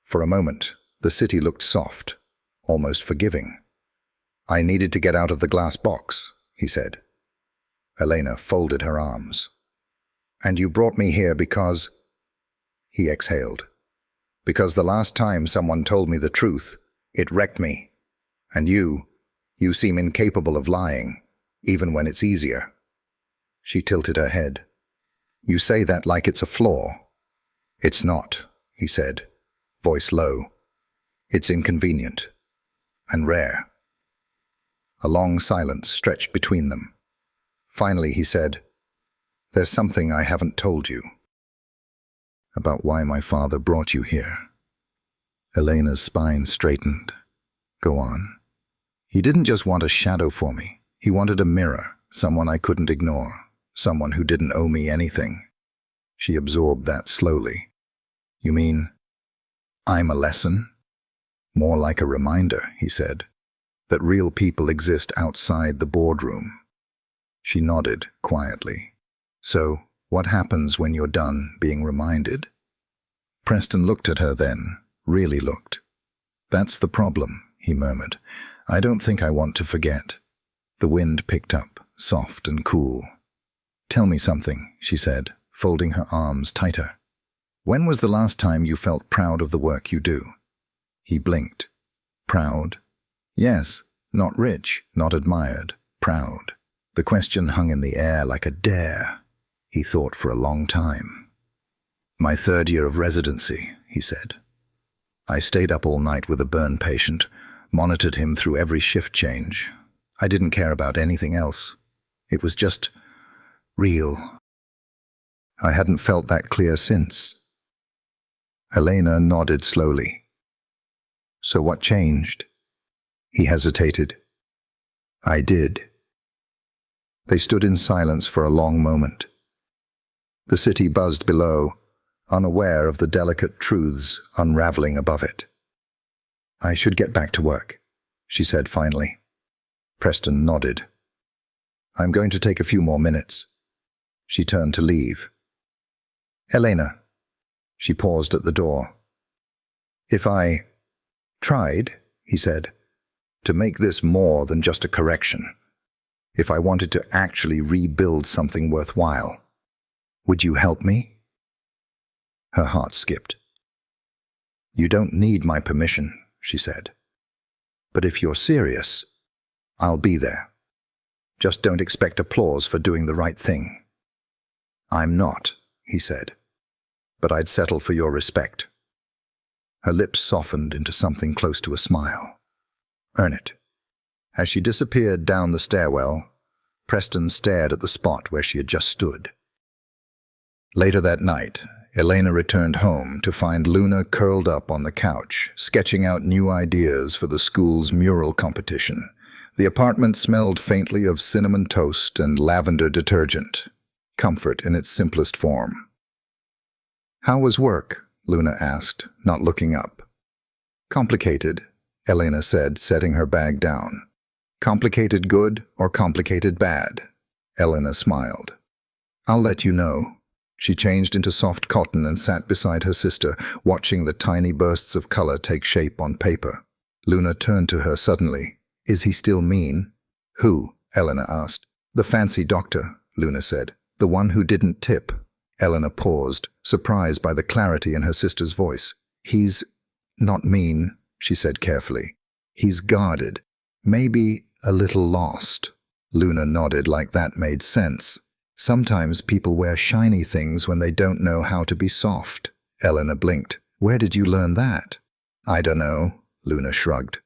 For a moment, the city looked soft, almost forgiving. "I needed to get out of the glass box," he said. Elena folded her arms. "And you brought me here because—" He exhaled. "Because the last time someone told me the truth, it wrecked me. And you seem incapable of lying, even when it's easier." She tilted her head. "You say that like it's a flaw." "It's not," he said, voice low. "It's inconvenient. And rare." A long silence stretched between them. Finally he said, "There's something I haven't told you." "About why my father brought you here." Elena's spine straightened. "Go on." "He didn't just want a shadow for me. He wanted a mirror, someone I couldn't ignore, someone who didn't owe me anything." She absorbed that slowly. "You mean, I'm a lesson?" "More like a reminder," he said, "that real people exist outside the boardroom." She nodded quietly. "So, what happens when you're done being reminded?" Preston looked at her then, really looked. "That's the problem," he murmured. "I don't think I want to forget." The wind picked up, soft and cool. "Tell me something," she said, folding her arms tighter. "When was the last time you felt proud of the work you do?" He blinked. "Proud?" "Yes, not rich, not admired, proud." The question hung in the air like a dare. He thought for a long time. "My 3rd year of residency," he said. "I stayed up all night with a burn patient, monitored him through every shift change. I didn't care about anything else. It was just real." "I hadn't felt that clear since." Elena nodded slowly. "So what changed?" He hesitated. "I did." They stood in silence for a long moment. The city buzzed below, unaware of the delicate truths unraveling above it. "I should get back to work," she said finally. Preston nodded. I'm going to take a few more minutes. She turned to leave. Elena. She paused at the door. If I tried, he said, to make this more than just a correction, if I wanted to actually rebuild something worthwhile, would you help me? Her heart skipped. You don't need my permission, she said. But if you're serious, I'll be there. Just don't expect applause for doing the right thing. I'm not, he said, but I'd settle for your respect. Her lips softened into something close to a smile. Earn it. As she disappeared down the stairwell, Preston stared at the spot where she had just stood. Later that night, Elena returned home to find Luna curled up on the couch, sketching out new ideas for the school's mural competition. The apartment smelled faintly of cinnamon toast and lavender detergent, comfort in its simplest form. How was work? Luna asked, not looking up. Complicated, Elena said, setting her bag down. Complicated good or complicated bad? Elena smiled. I'll let you know. She changed into soft cotton and sat beside her sister, watching the tiny bursts of color take shape on paper. Luna turned to her suddenly. Is he still mean? Who? Elena asked. The fancy doctor, Luna said. The one who didn't tip. Elena paused, surprised by the clarity in her sister's voice. He's not mean, she said carefully. He's guarded. Maybe a little lost. Luna nodded like that made sense. Sometimes people wear shiny things when they don't know how to be soft. Elena blinked. Where did you learn that? I don't know, Luna shrugged.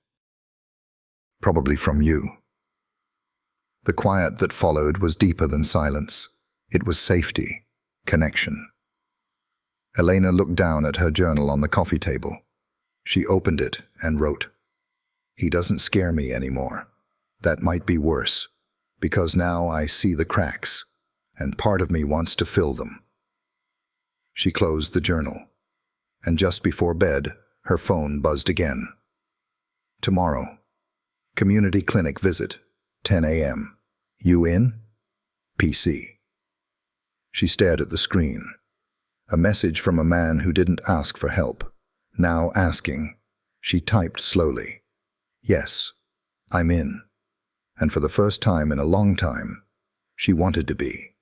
Probably from you. The quiet that followed was deeper than silence. It was safety, connection. Elena looked down at her journal on the coffee table. She opened it and wrote, He doesn't scare me anymore. That might be worse, because now I see the cracks, and part of me wants to fill them. She closed the journal, and just before bed, her phone buzzed again. Tomorrow. Community clinic visit, 10 a.m. You in? PC. She stared at the screen. A message from a man who didn't ask for help. Now asking. She typed slowly. Yes, I'm in. And for the first time in a long time, she wanted to be.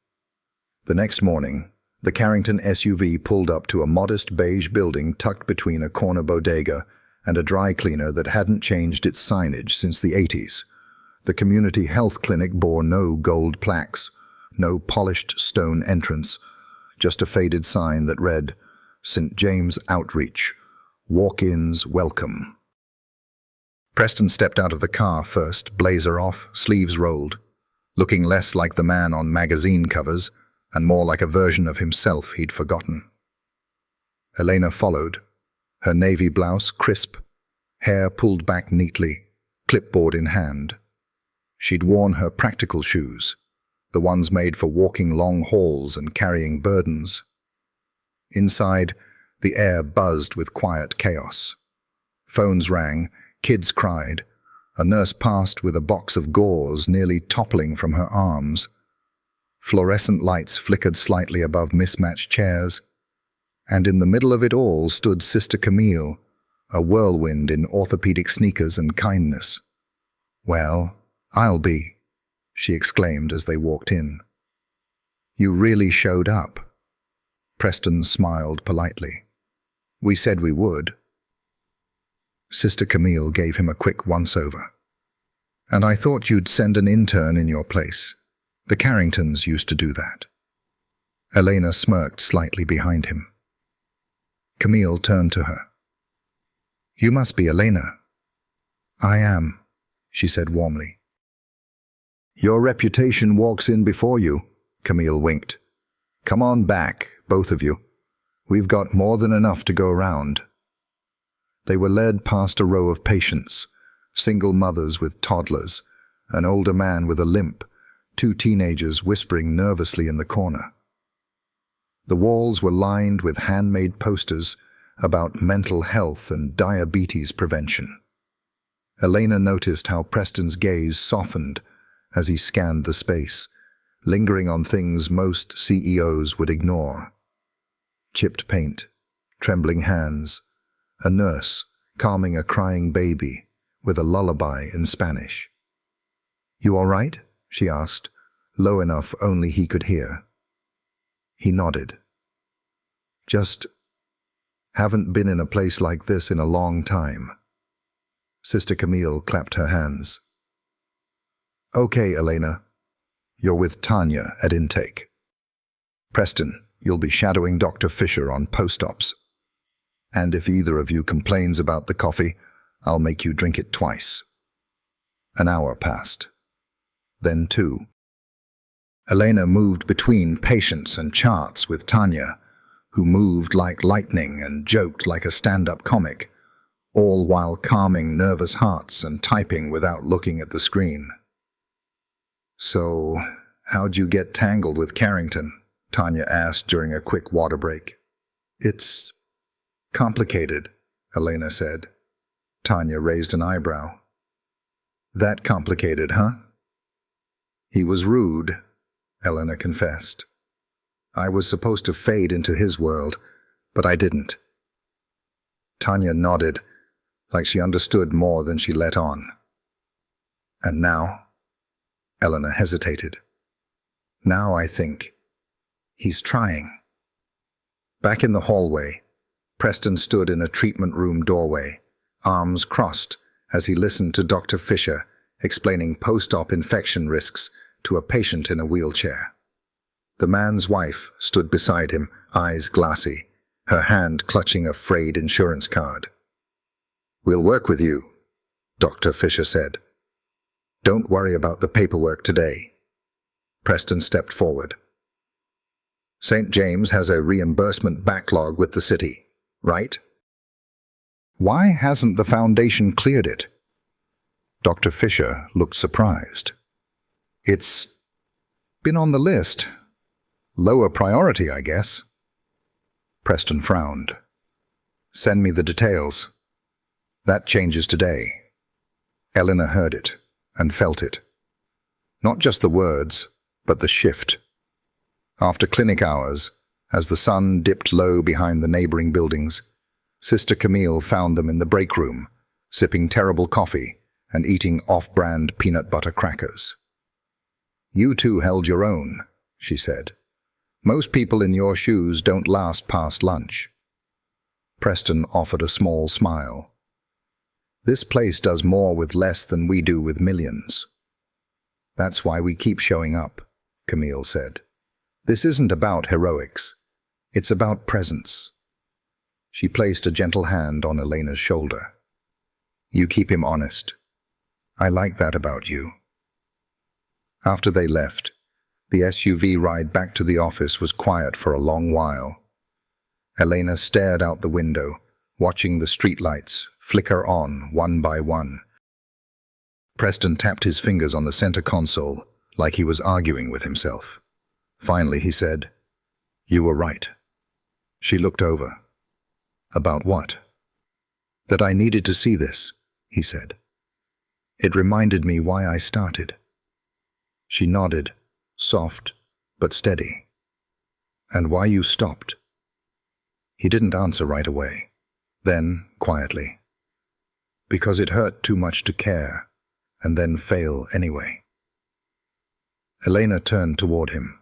The next morning, the Carrington SUV pulled up to a modest beige building tucked between a corner bodega and a dry cleaner that hadn't changed its signage since the 80s. The community health clinic bore no gold plaques, no polished stone entrance, just a faded sign that read, St. James Outreach, Walk-ins Welcome. Preston stepped out of the car first, blazer off, sleeves rolled, looking less like the man on magazine covers and more like a version of himself he'd forgotten. Elena followed, her navy blouse crisp, hair pulled back neatly, clipboard in hand. She'd worn her practical shoes, the ones made for walking long halls and carrying burdens. Inside, the air buzzed with quiet chaos. Phones rang, kids cried. A nurse passed with a box of gauze nearly toppling from her arms. Fluorescent lights flickered slightly above mismatched chairs. And in the middle of it all stood Sister Camille, a whirlwind in orthopedic sneakers and kindness. Well, I'll be, she exclaimed as they walked in. You really showed up. Preston smiled politely. We said we would. Sister Camille gave him a quick once-over. And I thought you'd send an intern in your place. The Carringtons used to do that. Elena smirked slightly behind him. Camille turned to her. You must be Elena. I am, she said warmly. Your reputation walks in before you, Camille winked. Come on back, both of you. We've got more than enough to go around. They were led past a row of patients, single mothers with toddlers, an older man with a limp, two teenagers whispering nervously in the corner. The walls were lined with handmade posters about mental health and diabetes prevention. Elena noticed how Preston's gaze softened as he scanned the space, lingering on things most CEOs would ignore. Chipped paint, trembling hands, a nurse calming a crying baby with a lullaby in Spanish. "You all right?" she asked, low enough only he could hear. He nodded. "Just haven't been in a place like this in a long time." Sister Camille clapped her hands. "Okay, Elena. You're with Tanya at intake. Preston, you'll be shadowing Dr. Fisher on post-ops. And if either of you complains about the coffee, I'll make you drink it twice." An hour passed. Then 2. Elena moved between patients and charts with Tanya, who moved like lightning and joked like a stand-up comic, all while calming nervous hearts and typing without looking at the screen. "So, how'd you get tangled with Carrington?" Tanya asked during a quick water break. "It's complicated," Elena said. Tanya raised an eyebrow. "That complicated, huh?" "He was rude," Elena confessed. "I was supposed to fade into his world, but I didn't." Tanya nodded, like she understood more than she let on. "And now?" Elena hesitated. "Now I think he's trying." Back in the hallway, Preston stood in a treatment room doorway, arms crossed, as he listened to Dr. Fisher explaining post-op infection risks to a patient in a wheelchair. The man's wife stood beside him, eyes glassy, her hand clutching a frayed insurance card. "We'll work with you," Dr. Fisher said. "Don't worry about the paperwork today." Preston stepped forward. "St. James has a reimbursement backlog with the city, right? Why hasn't the foundation cleared it?" Dr. Fisher looked surprised. "It's been on the list. Lower priority, I guess." Preston frowned. "Send me the details." "That changes today." Elena heard it and felt it. Not just the words, but the shift. After clinic hours, as the sun dipped low behind the neighboring buildings, Sister Camille found them in the break room, sipping terrible coffee and eating off-brand peanut butter crackers. "You two held your own," she said. "Most people in your shoes don't last past lunch." Preston offered a small smile. "This place does more with less than we do with millions." "That's why we keep showing up," Camille said. "This isn't about heroics. It's about presence." She placed a gentle hand on Elena's shoulder. "You keep him honest. I like that about you." After they left, the SUV ride back to the office was quiet for a long while. Elena stared out the window, watching the streetlights flicker on one by one. Preston tapped his fingers on the center console like he was arguing with himself. Finally he said, "You were right." She looked over. "About what?" "That I needed to see this," he said. "It reminded me why I started." She nodded, soft but steady. "And why you stopped?" He didn't answer right away. Then, quietly, "Because it hurt too much to care, and then fail anyway." Elena turned toward him.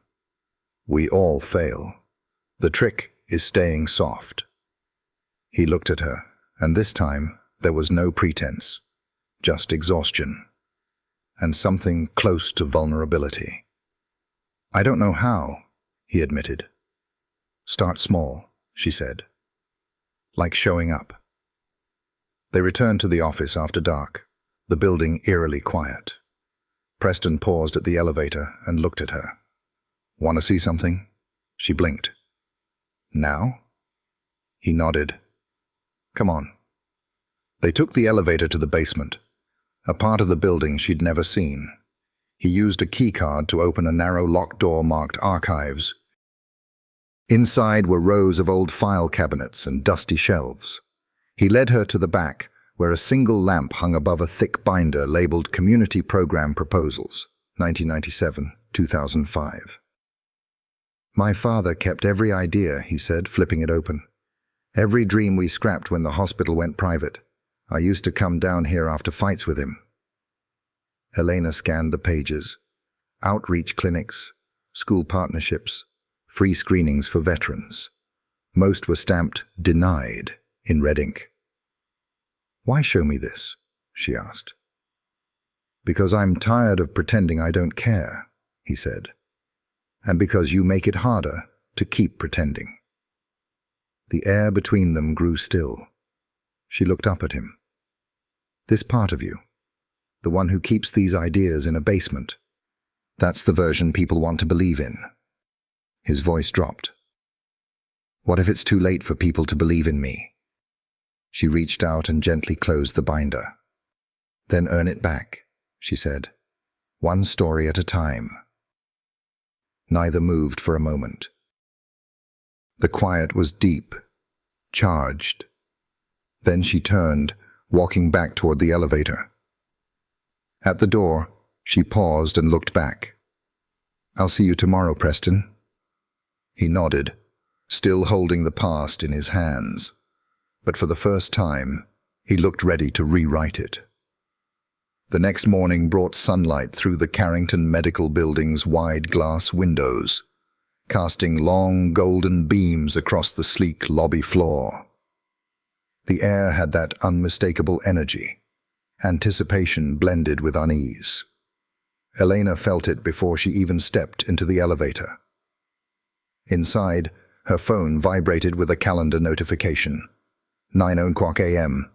"We all fail. The trick is staying soft." He looked at her, and this time there was no pretense, just exhaustion, and something close to vulnerability. "I don't know how," he admitted. "Start small," she said. "Like showing up." They returned to the office after dark, the building eerily quiet. Preston paused at the elevator and looked at her. "Want to see something?" She blinked. "Now?" He nodded. "Come on." They took the elevator to the basement, a part of the building she'd never seen. He used a keycard to open a narrow locked door marked Archives. Inside were rows of old file cabinets and dusty shelves. He led her to the back, where a single lamp hung above a thick binder labeled Community Program Proposals. 1997, 2005. My father kept every idea, he said, flipping it open. Every dream we scrapped when the hospital went private. I used to come down here after fights with him. Elena scanned the pages. Outreach clinics, school partnerships, free screenings for veterans. Most were stamped "denied" in red ink. Why show me this? She asked. Because I'm tired of pretending I don't care, he said. And because you make it harder to keep pretending. The air between them grew still. She looked up at him. This part of you, the one who keeps these ideas in a basement, that's the version people want to believe in. His voice dropped. What if it's too late for people to believe in me? She reached out and gently closed the binder. Then earn it back, she said. One story at a time. Neither moved for a moment. The quiet was deep, charged. Then she turned, walking back toward the elevator. At the door, she paused and looked back. I'll see you tomorrow, Preston. He nodded, still holding the past in his hands. But for the first time, he looked ready to rewrite it. The next morning brought sunlight through the Carrington Medical Building's wide glass windows, casting long golden beams across the sleek lobby floor. The air had that unmistakable energy, anticipation blended with unease. Elena felt it before she even stepped into the elevator. Inside, her phone vibrated with a calendar notification. 9:00 a.m.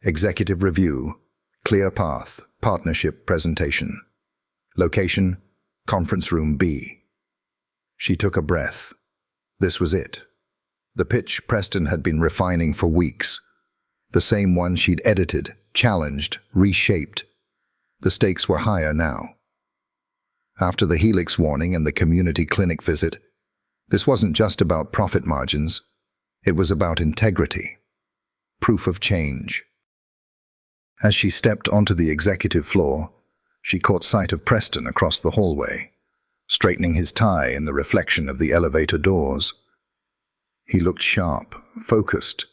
Executive Review. Clear Path. Partnership Presentation. Location, Conference Room B. She took a breath. This was it. The pitch Preston had been refining for weeks. The same one she'd edited, challenged, reshaped. The stakes were higher now. After the Helix warning and the community clinic visit, this wasn't just about profit margins. It was about integrity. Proof of change. As she stepped onto the executive floor, she caught sight of Preston across the hallway, straightening his tie in the reflection of the elevator doors. He looked sharp, focused,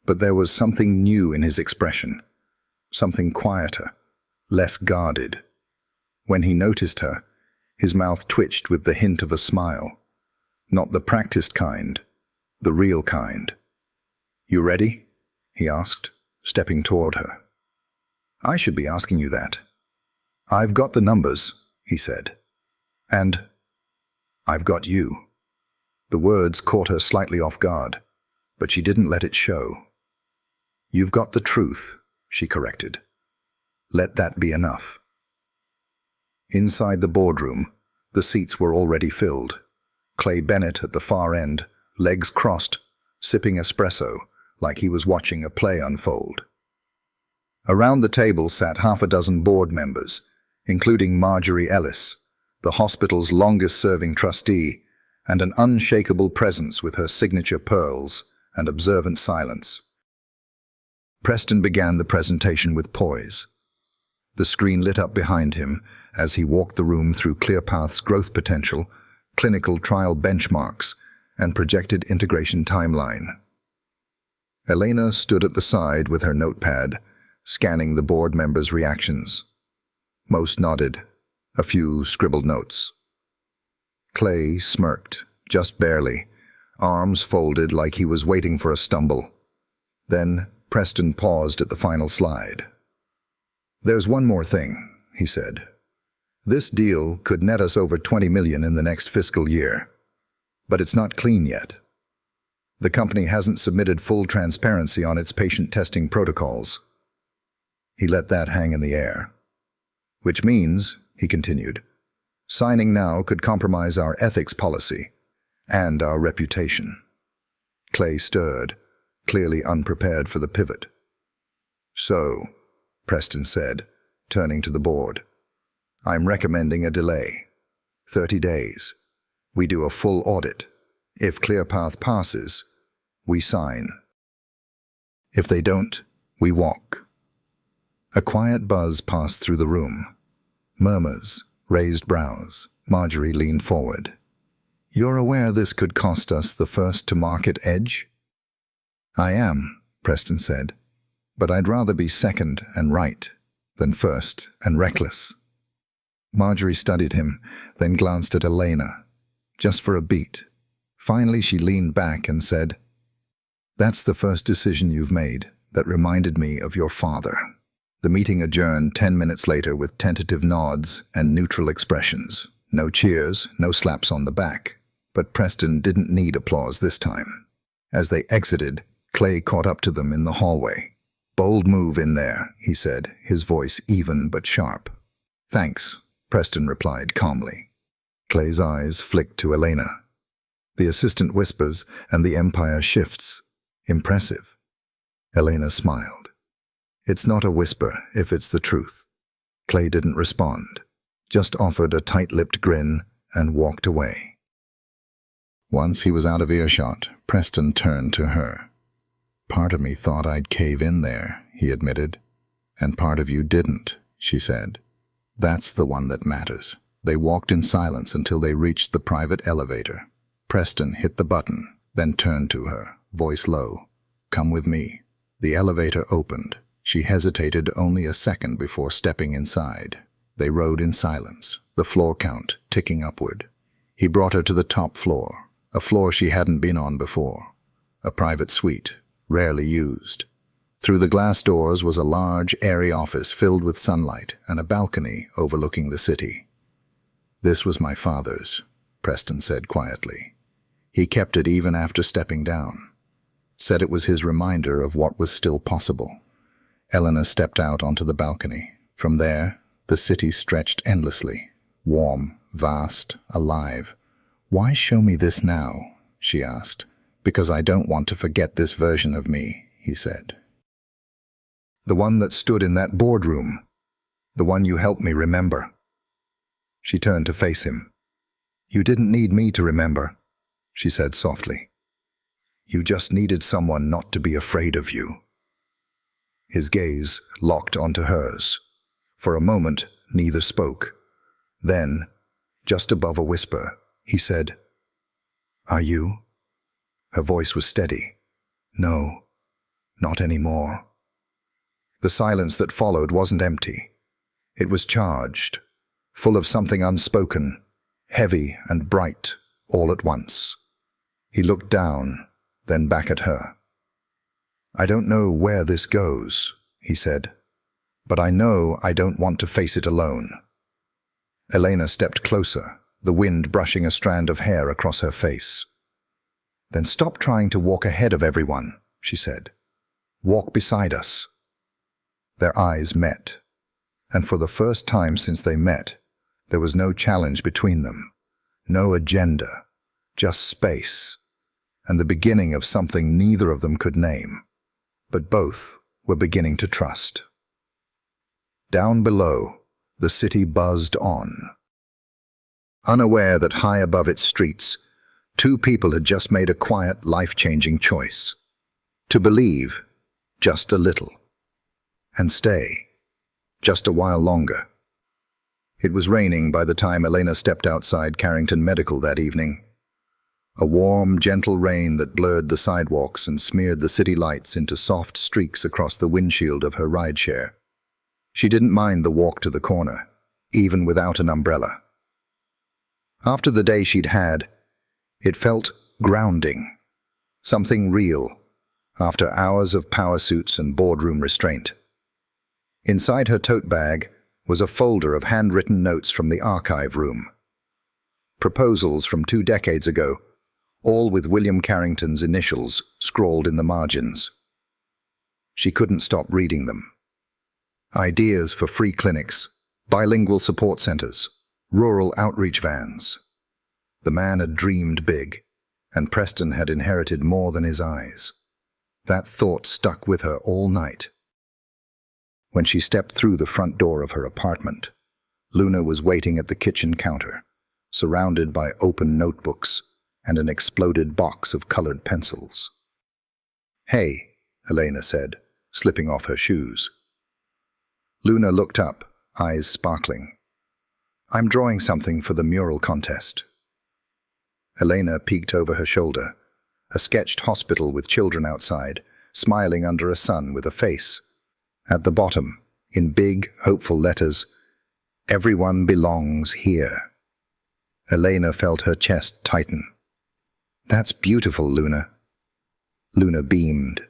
but there was something new in his expression, something quieter, less guarded. When he noticed her, his mouth twitched with the hint of a smile. Not the practiced kind, the real kind. You ready? He asked, stepping toward her. I should be asking you that. I've got the numbers, he said. And I've got you. The words caught her slightly off guard, but she didn't let it show. You've got the truth, she corrected. Let that be enough. Inside the boardroom, the seats were already filled. Clay Bennett at the far end, legs crossed, sipping espresso like he was watching a play unfold. Around the table sat half a dozen board members, including Marjorie Ellis, the hospital's longest-serving trustee, and an unshakable presence with her signature pearls and observant silence. Preston began the presentation with poise. The screen lit up behind him as he walked the room through ClearPath's growth potential, clinical trial benchmarks, and projected integration timeline. Elena stood at the side with her notepad, scanning the board members' reactions. Most nodded, a few scribbled notes. Clay smirked, just barely, arms folded like he was waiting for a stumble. Then Preston paused at the final slide. There's one more thing, he said. This deal could net us over $20 million in the next fiscal year. But it's not clean yet. The company hasn't submitted full transparency on its patient testing protocols. He let that hang in the air. Which means, he continued, signing now could compromise our ethics policy and our reputation. Clay stirred, clearly unprepared for the pivot. So, Preston said, turning to the board, I'm recommending a delay. 30 days. We do a full audit. If ClearPath passes, we sign. If they don't, we walk. A quiet buzz passed through the room. Murmurs, Raised brows. Marjorie leaned forward. "You're aware this could cost us the first-to-market edge?" "I am," Preston said. "But I'd rather be second and right than first and reckless." Marjorie studied him, then glanced at Elena, just for a beat. Finally, she leaned back and said, "That's the first decision you've made that reminded me of your father." The meeting adjourned 10 minutes later with tentative nods and neutral expressions. No cheers, no slaps on the back. But Preston didn't need applause this time. As they exited, Clay caught up to them in the hallway. "Bold move in there," he said, his voice even but sharp. "Thanks," Preston replied calmly. Clay's eyes flicked to Elena. The assistant whispers and the empire shifts. Impressive. Elena smiled. "It's not a whisper if it's the truth." Clay didn't respond, just offered a tight-lipped grin and walked away. Once he was out of earshot, Preston turned to her. "Part of me thought I'd cave in there," he admitted. "And part of you didn't," she said. "That's the one that matters." They walked in silence until they reached the private elevator. Preston hit the button, then turned to her, voice low. "Come with me." The elevator opened. She hesitated only a second before stepping inside. They rode in silence, the floor count ticking upward. He brought her to the top floor, a floor she hadn't been on before. A private suite, rarely used. Through the glass doors was a large, airy office filled with sunlight and a balcony overlooking the city. "This was my father's," Preston said quietly. "He kept it even after stepping down. Said it was his reminder of what was still possible." Elena stepped out onto the balcony. From there, the city stretched endlessly, warm, vast, alive. "Why show me this now?" she asked. "Because I don't want to forget this version of me," he said. "The one that stood in that boardroom. The one you helped me remember." She turned to face him. "You didn't need me to remember," she said softly. "You just needed someone not to be afraid of you." His gaze locked onto hers. For a moment, neither spoke. Then, just above a whisper, he said, "Are you?" Her voice was steady. "No, not anymore." The silence that followed wasn't empty. It was charged, full of something unspoken, heavy and bright, all at once. He looked down, then back at her. "I don't know where this goes," he said, "but I know I don't want to face it alone." Elena stepped closer, the wind brushing a strand of hair across her face. "Then stop trying to walk ahead of everyone," she said. "Walk beside us." Their eyes met, and for the first time since they met, there was no challenge between them, no agenda, just space, and the beginning of something neither of them could name. But both were beginning to trust. Down below, the city buzzed on. Unaware that high above its streets, two people had just made a quiet, life-changing choice. To believe, just a little. And stay, just a while longer. It was raining by the time Elena stepped outside Carrington Medical that evening. A warm, gentle rain that blurred the sidewalks and smeared the city lights into soft streaks across the windshield of her rideshare. She didn't mind the walk to the corner, even without an umbrella. After the day she'd had, it felt grounding, something real, after hours of power suits and boardroom restraint. Inside her tote bag was a folder of handwritten notes from the archive room. Proposals from 2 decades ago, all with William Carrington's initials scrawled in the margins. She couldn't stop reading them. Ideas for free clinics, bilingual support centers, rural outreach vans. The man had dreamed big, and Preston had inherited more than his eyes. That thought stuck with her all night. When she stepped through the front door of her apartment, Luna was waiting at the kitchen counter, surrounded by open notebooks and an exploded box of colored pencils. "Hey," Elena said, slipping off her shoes. Luna looked up, eyes sparkling. I'm drawing something for the mural contest. Elena peeked over her shoulder. A sketched hospital with children outside, smiling under a sun with a face. At the bottom, in big, hopeful letters, "Everyone belongs here." Elena felt her chest tighten. "That's beautiful, Luna." Luna beamed.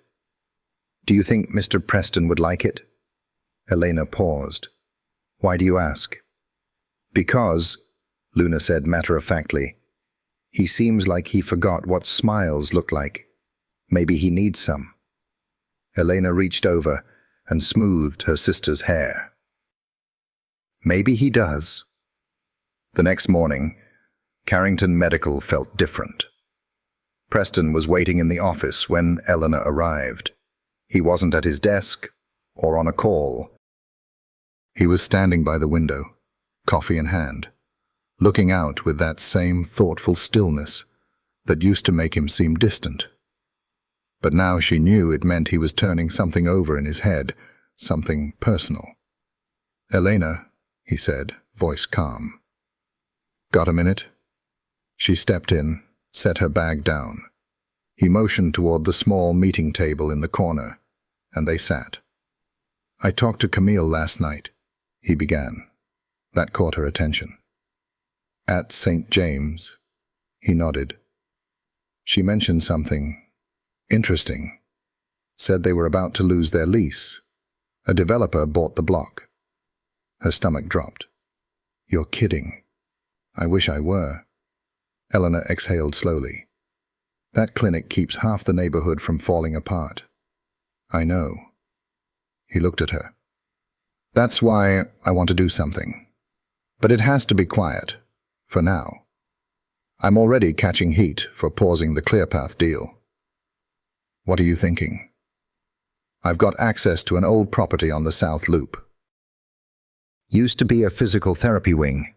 "Do you think Mr. Preston would like it?" Elena paused. "Why do you ask?" "Because," Luna said matter-of-factly, "he seems like he forgot what smiles look like. Maybe he needs some." Elena reached over and smoothed her sister's hair. "Maybe he does." The next morning, Carrington Medical felt different. Preston was waiting in the office when Eleanor arrived. He wasn't at his desk or on a call. He was standing by the window, coffee in hand, looking out with that same thoughtful stillness that used to make him seem distant. But now she knew it meant he was turning something over in his head, something personal. "Elena," he said, voice calm. "Got a minute?" She stepped in, set her bag down. He motioned toward the small meeting table in the corner, and they sat. "I talked to Camille last night," he began. That caught her attention. "At St. James?" He nodded. "She mentioned something interesting. Said they were about to lose their lease. A developer bought the block." Her stomach dropped. "You're kidding." "I wish I were." Eleanor exhaled slowly. "That clinic keeps half the neighborhood from falling apart." "I know." He looked at her. "That's why I want to do something. But it has to be quiet, for now. I'm already catching heat for pausing the ClearPath deal." "What are you thinking?" "I've got access to an old property on the South Loop. Used to be a physical therapy wing.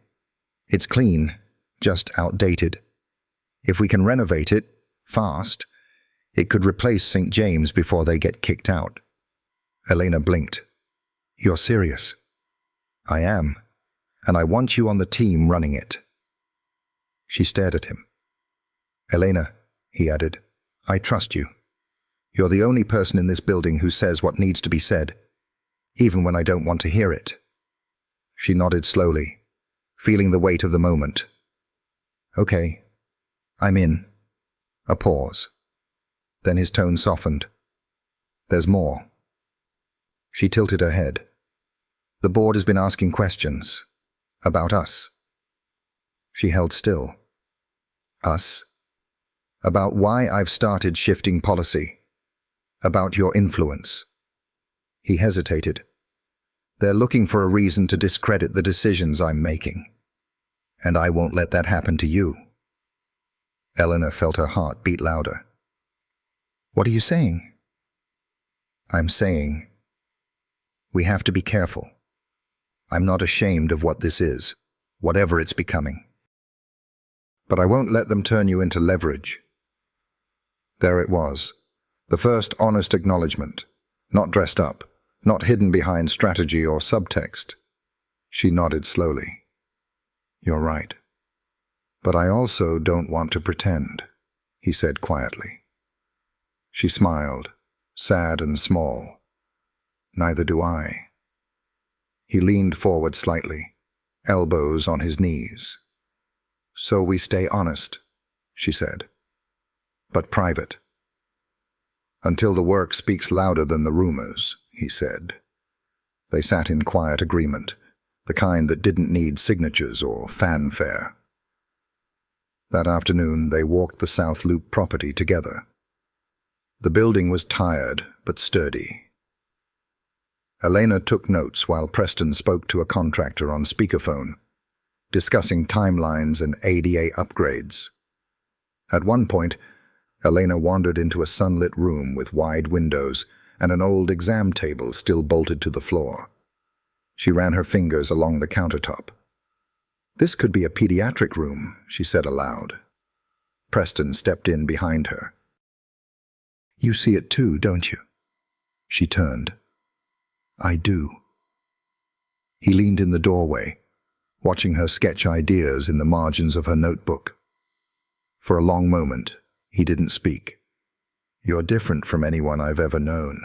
It's clean, just outdated. If we can renovate it, fast, it could replace St. James before they get kicked out." Elena blinked. "You're serious?" "I am, and I want you on the team running it." She stared at him. "Elena," he added, "I trust you. You're the only person in this building who says what needs to be said, even when I don't want to hear it." She nodded slowly, feeling the weight of the moment. "Okay, I'm in." A pause. Then his tone softened. "There's more." She tilted her head. "The board has been asking questions. About us." She held still. "Us?" "About why I've started shifting policy. About your influence." He hesitated. "They're looking for a reason to discredit the decisions I'm making. And I won't let that happen to you." Eleanor felt her heart beat louder. "What are you saying?" "I'm saying we have to be careful. I'm not ashamed of what this is, whatever it's becoming. But I won't let them turn you into leverage." There it was, the first honest acknowledgement, not dressed up, not hidden behind strategy or subtext. She nodded slowly. "You're right. But I also don't want to pretend," he said quietly. She smiled, sad and small. "Neither do I." He leaned forward slightly, elbows on his knees. "So we stay honest," she said. "But private." "Until the work speaks louder than the rumors," he said. They sat in quiet agreement, the kind that didn't need signatures or fanfare. That afternoon they walked the South Loop property together. The building was tired but sturdy. Elena took notes while Preston spoke to a contractor on speakerphone, discussing timelines and ADA upgrades. At one point, Elena wandered into a sunlit room with wide windows and an old exam table still bolted to the floor. She ran her fingers along the countertop. "This could be a pediatric room," she said aloud. Preston stepped in behind her. "You see it too, don't you?" She turned. "I do." He leaned in the doorway, watching her sketch ideas in the margins of her notebook. For a long moment, he didn't speak. "You're different from anyone I've ever known."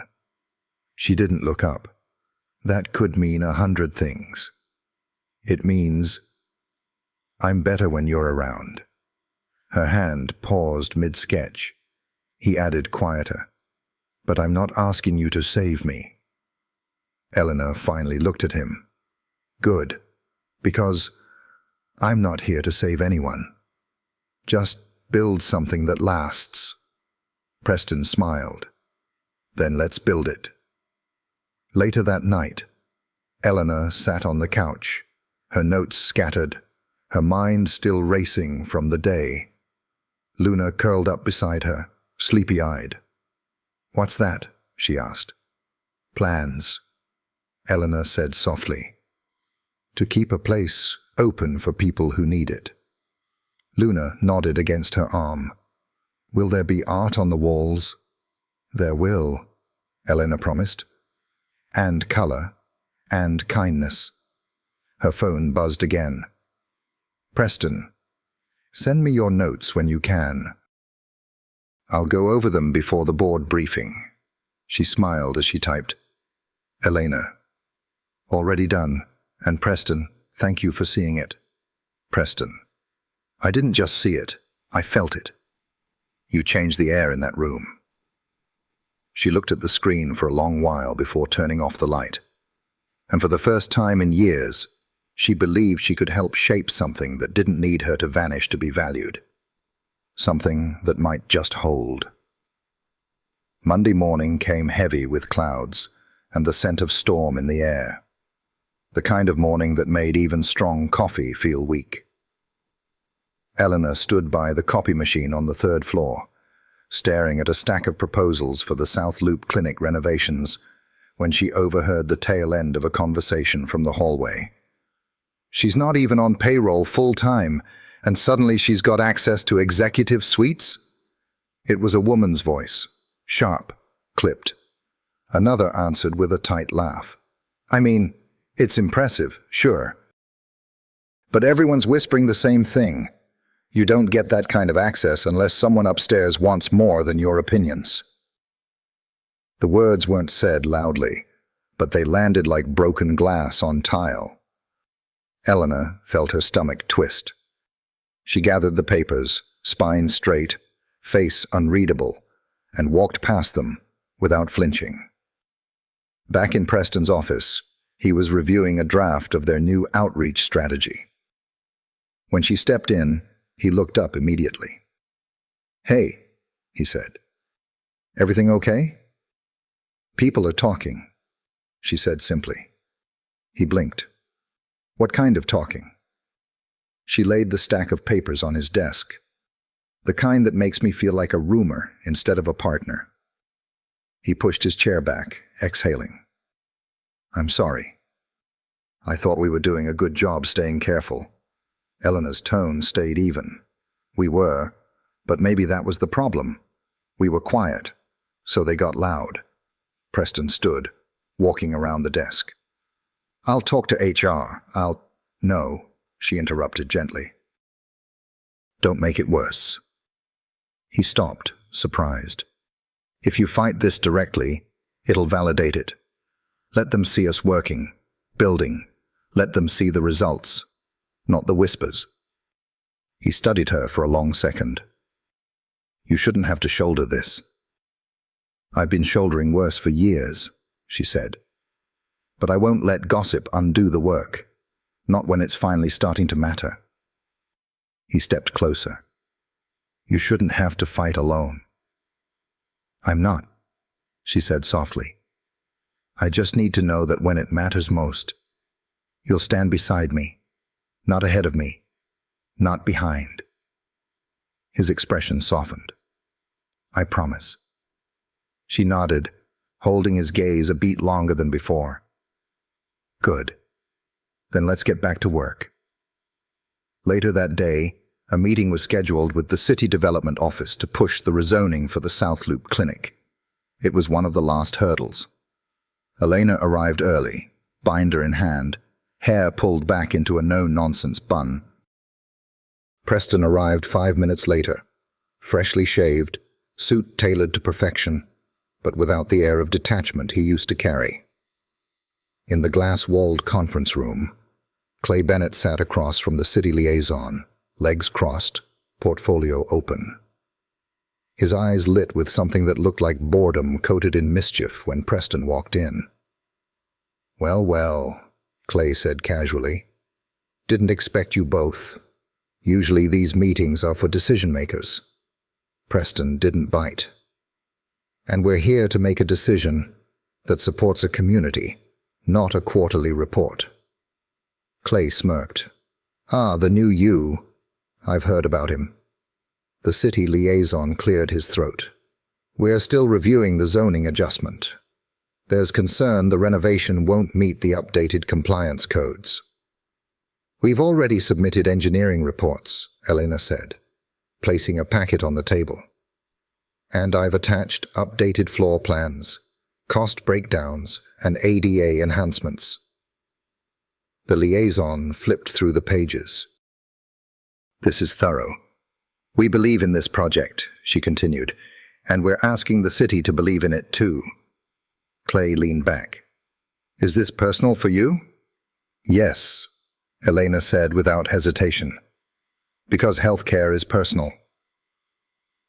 She didn't look up. That could mean 100 things. It means, "I'm better when you're around." Her hand paused mid-sketch. He added quieter, "But I'm not asking you to save me." Eleanor finally looked at him. "Good, because I'm not here to save anyone. Just build something that lasts." Preston smiled. "Then let's build it." Later that night, Eleanor sat on the couch, her notes scattered, her mind still racing from the day. Luna curled up beside her, sleepy-eyed. "What's that?" she asked. "Plans," Eleanor said softly. "To keep a place open for people who need it." Luna nodded against her arm. "Will there be art on the walls?" "There will," Eleanor promised. "And color, and kindness." Her phone buzzed again. "Preston, send me your notes when you can. I'll go over them before the board briefing." She smiled as she typed, "Elena." "Already done. And Preston, thank you for seeing it." Preston, "I didn't just see it, I felt it. You changed the air in that room." She looked at the screen for a long while before turning off the light. And for the first time in years, she believed she could help shape something that didn't need her to vanish to be valued. Something that might just hold. Monday morning came heavy with clouds and the scent of storm in the air. The kind of morning that made even strong coffee feel weak. Eleanor stood by the copy machine on the 3rd floor, staring at a stack of proposals for the South Loop Clinic renovations, when she overheard the tail end of a conversation from the hallway. "She's not even on payroll full-time, and suddenly she's got access to executive suites?" It was a woman's voice, sharp, clipped. Another answered with a tight laugh. "I mean, it's impressive, sure. But everyone's whispering the same thing. You don't get that kind of access unless someone upstairs wants more than your opinions." The words weren't said loudly, but they landed like broken glass on tile. Eleanor felt her stomach twist. She gathered the papers, spine straight, face unreadable, and walked past them without flinching. Back in Preston's office, he was reviewing a draft of their new outreach strategy. When she stepped in, he looked up immediately. "Hey," he said. "Everything okay?" "People are talking," she said simply. He blinked. "What kind of talking?" She laid the stack of papers on his desk. "The kind that makes me feel like a roomer instead of a partner." He pushed his chair back, exhaling. "I'm sorry. I thought we were doing a good job staying careful." Eleanor's tone stayed even. "We were, but maybe that was the problem. We were quiet, so they got loud." Preston stood, walking around the desk. "I'll talk to HR. No," she interrupted gently. "Don't make it worse." He stopped, surprised. "If you fight this directly, it'll validate it. Let them see us working, building. Let them see the results, not the whispers." He studied her for a long second. "You shouldn't have to shoulder this." "I've been shouldering worse for years," she said. "But I won't let gossip undo the work, not when it's finally starting to matter." He stepped closer. "You shouldn't have to fight alone." "I'm not," she said softly. "I just need to know that when it matters most, you'll stand beside me, not ahead of me, not behind." His expression softened. "I promise." She nodded, holding his gaze a beat longer than before. "Good. Then let's get back to work." Later that day, a meeting was scheduled with the City Development Office to push the rezoning for the South Loop Clinic. It was one of the last hurdles. Elena arrived early, binder in hand, hair pulled back into a no-nonsense bun. Preston arrived 5 minutes later, freshly shaved, suit tailored to perfection, but without the air of detachment he used to carry. In the glass-walled conference room, Clay Bennett sat across from the city liaison, legs crossed, portfolio open. His eyes lit with something that looked like boredom coated in mischief when Preston walked in. "Well, well," Clay said casually. "Didn't expect you both. Usually these meetings are for decision-makers." Preston didn't bite. "And we're here to make a decision that supports a community, not a quarterly report." Clay smirked. "Ah, the new you. I've heard about him." The city liaison cleared his throat. "We're still reviewing the zoning adjustment. There's concern the renovation won't meet the updated compliance codes." "We've already submitted engineering reports," Elena said, placing a packet on the table. "And I've attached updated floor plans, cost breakdowns, and ADA enhancements." The liaison flipped through the pages. "This is thorough. We believe in this project," she continued, "and we're asking the city to believe in it too." Clay leaned back. "Is this personal for you?" "Yes," Elena said without hesitation. "Because healthcare is personal."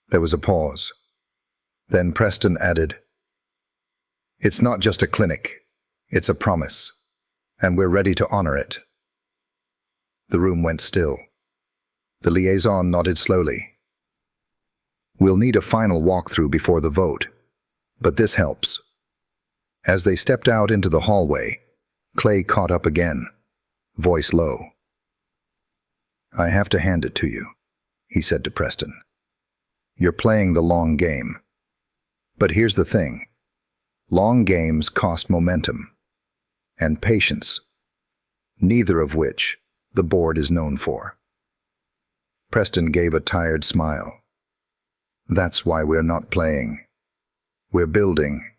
There was a pause. Then Preston added, "It's not just a clinic, it's a promise, and we're ready to honor it." The room went still. The liaison nodded slowly. "We'll need a final walkthrough before the vote, but this helps." As they stepped out into the hallway, Clay caught up again, voice low. "I have to hand it to you," he said to Preston. "You're playing the long game. But here's the thing. Long games cost momentum and patience, neither of which the board is known for." Preston gave a tired smile. "That's why we're not playing. We're building."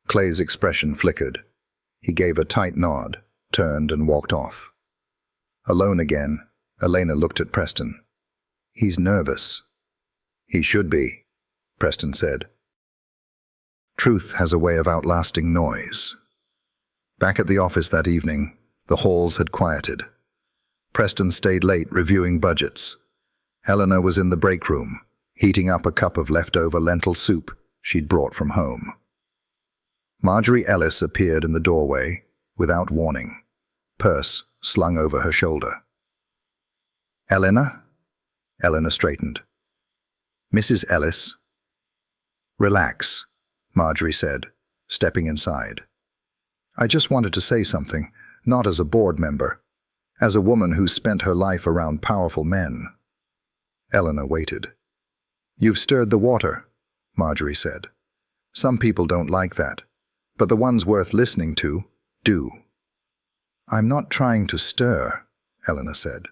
Clay's expression flickered. He gave a tight nod, turned and walked off. Alone again, Elena looked at Preston. "He's nervous." "He should be," Preston said. Truth has a way of outlasting noise. Back at the office that evening, the halls had quieted. Preston stayed late reviewing budgets. Eleanor was in the break room, heating up a cup of leftover lentil soup she'd brought from home. Marjorie Ellis appeared in the doorway, without warning, purse slung over her shoulder. "Eleanor?" Eleanor straightened. "Mrs. Ellis?" "Relax," Marjorie said, stepping inside. "I just wanted to say something, not as a board member, as a woman who's spent her life around powerful men." Eleanor waited. "You've stirred the water," Marjorie said. "Some people don't like that, but the ones worth listening to do." "I'm not trying to stir," Eleanor said.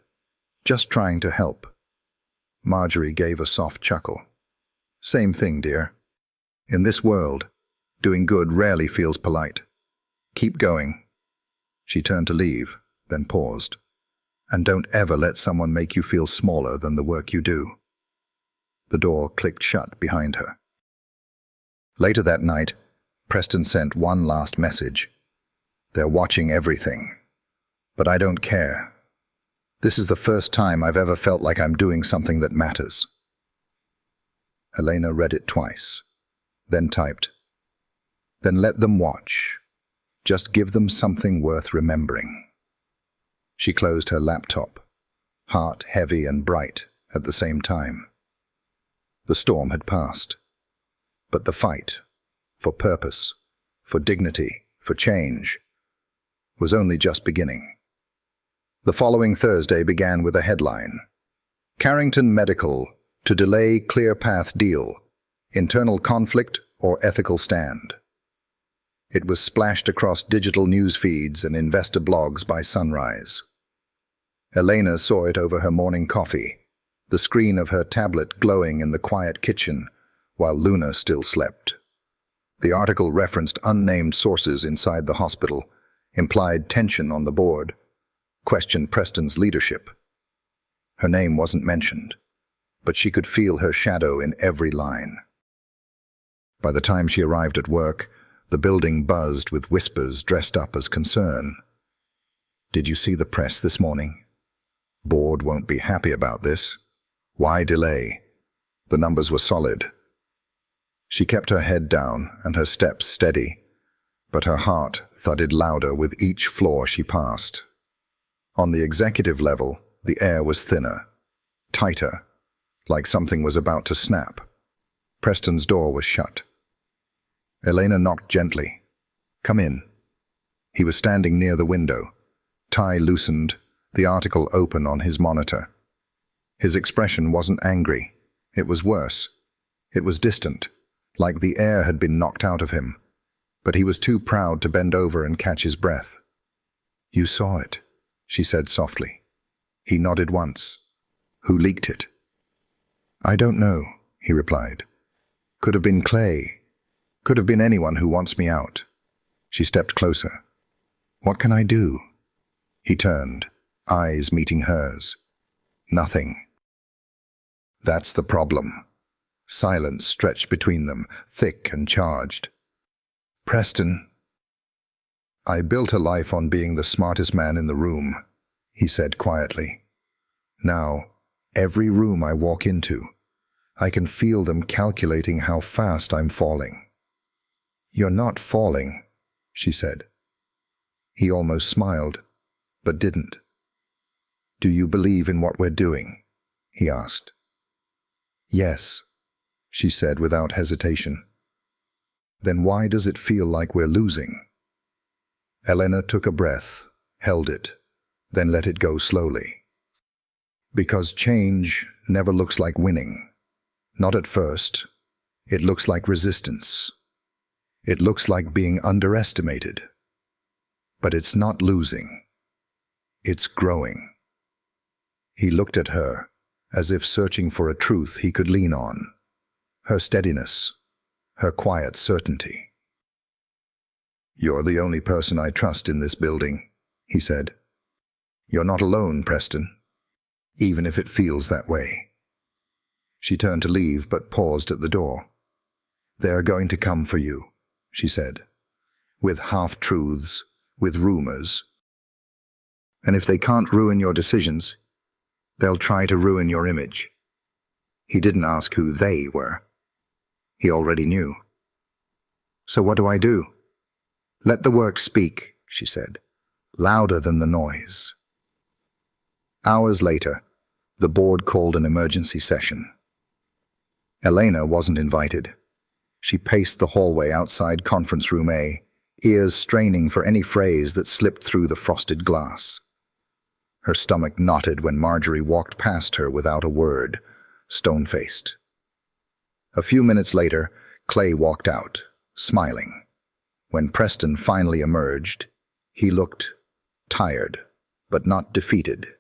"Just trying to help." Marjorie gave a soft chuckle. "Same thing, dear. In this world, doing good rarely feels polite. Keep going." She turned to leave, then paused. "And don't ever let someone make you feel smaller than the work you do." The door clicked shut behind her. Later that night, Preston sent one last message. "They're watching everything. But I don't care. This is the first time I've ever felt like I'm doing something that matters." Elena read it twice, then typed, "Then let them watch. Just give them something worth remembering." She closed her laptop, heart heavy and bright at the same time. The storm had passed, but the fight, for purpose, for dignity, for change, was only just beginning. The following Thursday began with a headline: "Carrington Medical to delay clear path deal, internal conflict or ethical stand." It was splashed across digital news feeds and investor blogs by sunrise. Elena saw it over her morning coffee, the screen of her tablet glowing in the quiet kitchen while Luna still slept. The article referenced unnamed sources inside the hospital, implied tension on the board, questioned Preston's leadership. Her name wasn't mentioned, but she could feel her shadow in every line. By the time she arrived at work, the building buzzed with whispers dressed up as concern. "Did you see the press this morning? Board won't be happy about this. Why delay? The numbers were solid." She kept her head down and her steps steady, but her heart thudded louder with each floor she passed. On the executive level, the air was thinner, tighter, like something was about to snap. Preston's door was shut. Elena knocked gently. "Come in." He was standing near the window, tie loosened, the article open on his monitor. His expression wasn't angry. It was worse. It was distant, like the air had been knocked out of him, but he was too proud to bend over and catch his breath. "You saw it," she said softly. He nodded once. "Who leaked it?" "I don't know," he replied. "Could have been Clay. Could have been anyone who wants me out." She stepped closer. "What can I do?" He turned, eyes meeting hers. "Nothing." That's the problem. Silence stretched between them, thick and charged. "Preston." "I built a life on being the smartest man in the room," he said quietly. "Now, every room I walk into, I can feel them calculating how fast I'm falling." "You're not falling," she said. He almost smiled, but didn't. "Do you believe in what we're doing?" he asked. "Yes," she said without hesitation. "Then why does it feel like we're losing?" Elena took a breath, held it, then let it go slowly. "Because change never looks like winning. Not at first. It looks like resistance. It looks like being underestimated. But it's not losing. It's growing." He looked at her, as if searching for a truth he could lean on. Her steadiness, her quiet certainty. "You're the only person I trust in this building," he said. "You're not alone, Preston, even if it feels that way." She turned to leave, but paused at the door. "They're going to come for you," she said, "with half-truths, with rumors. And if they can't ruin your decisions, they'll try to ruin your image." He didn't ask who they were. He already knew. "So what do I do?" "Let the work speak," she said, louder than the noise. Hours later, the board called an emergency session. Elena wasn't invited. She paced the hallway outside conference room A, ears straining for any phrase that slipped through the frosted glass. Her stomach knotted when Marjorie walked past her without a word, stone-faced. A few minutes later, Clay walked out, smiling. When Preston finally emerged, he looked tired, but not defeated.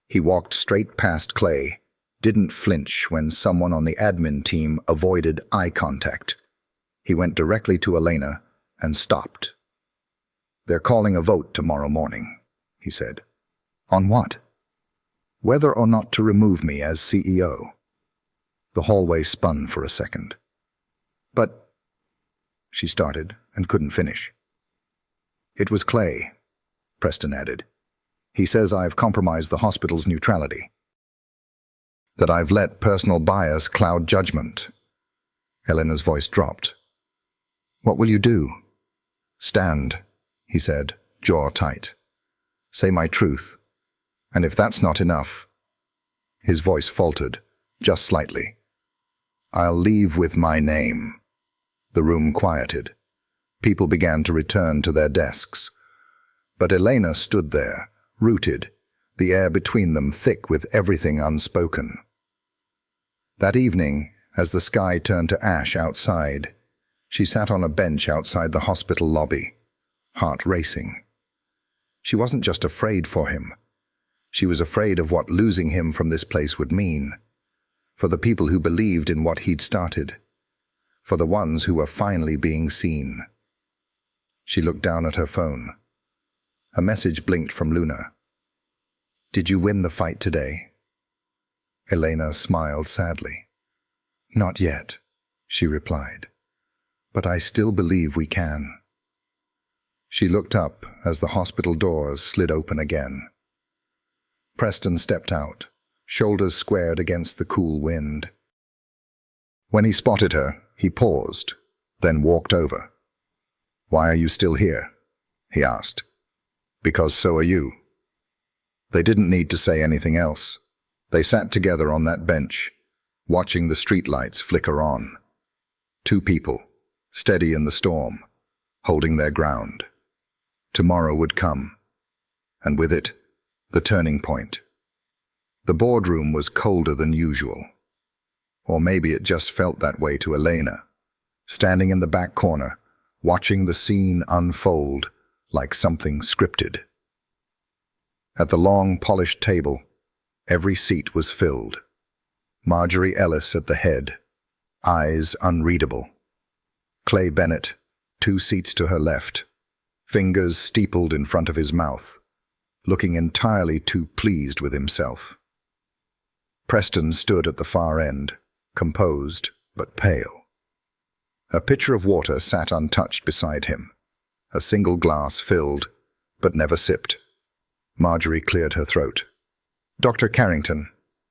He walked straight past Clay, didn't flinch when someone on the admin team avoided eye contact. He went directly to Elena and stopped. "They're calling a vote tomorrow morning," he said. "On what?" "Whether or not to remove me as CEO." The hallway spun for a second. "But—" she started and couldn't finish. "It was Clay," Preston added. "He says I've compromised the hospital's neutrality. That I've let personal bias cloud judgment." Elena's voice dropped. "What will you do?" "Stand," he said, jaw tight. "Say my truth. And if that's not enough—" his voice faltered, just slightly. "I'll leave with my name." The room quieted. People began to return to their desks. But Elena stood there, rooted, the air between them thick with everything unspoken. That evening, as the sky turned to ash outside, she sat on a bench outside the hospital lobby, heart racing. She wasn't just afraid for him. She was afraid of what losing him from this place would mean, for the people who believed in what he'd started, for the ones who were finally being seen. She looked down at her phone. A message blinked from Luna. "Did you win the fight today?" Elena smiled sadly. "Not yet," she replied, "but I still believe we can." She looked up as the hospital doors slid open again. Preston stepped out, shoulders squared against the cool wind. When he spotted her, he paused, then walked over. "Why are you still here?" he asked. "Because so are you." They didn't need to say anything else. They sat together on that bench, watching the streetlights flicker on. Two people, steady in the storm, holding their ground. Tomorrow would come, and with it, the turning point. The boardroom was colder than usual. Or maybe it just felt that way to Elena, standing in the back corner, watching the scene unfold like something scripted. At the long, polished table, every seat was filled. Marjorie Ellis at the head, eyes unreadable. Clay Bennett, 2 seats to her left, fingers steepled in front of his mouth, looking entirely too pleased with himself. Preston stood at the far end, composed but pale. A pitcher of water sat untouched beside him, a single glass filled, but never sipped. Marjorie cleared her throat. "Dr. Carrington,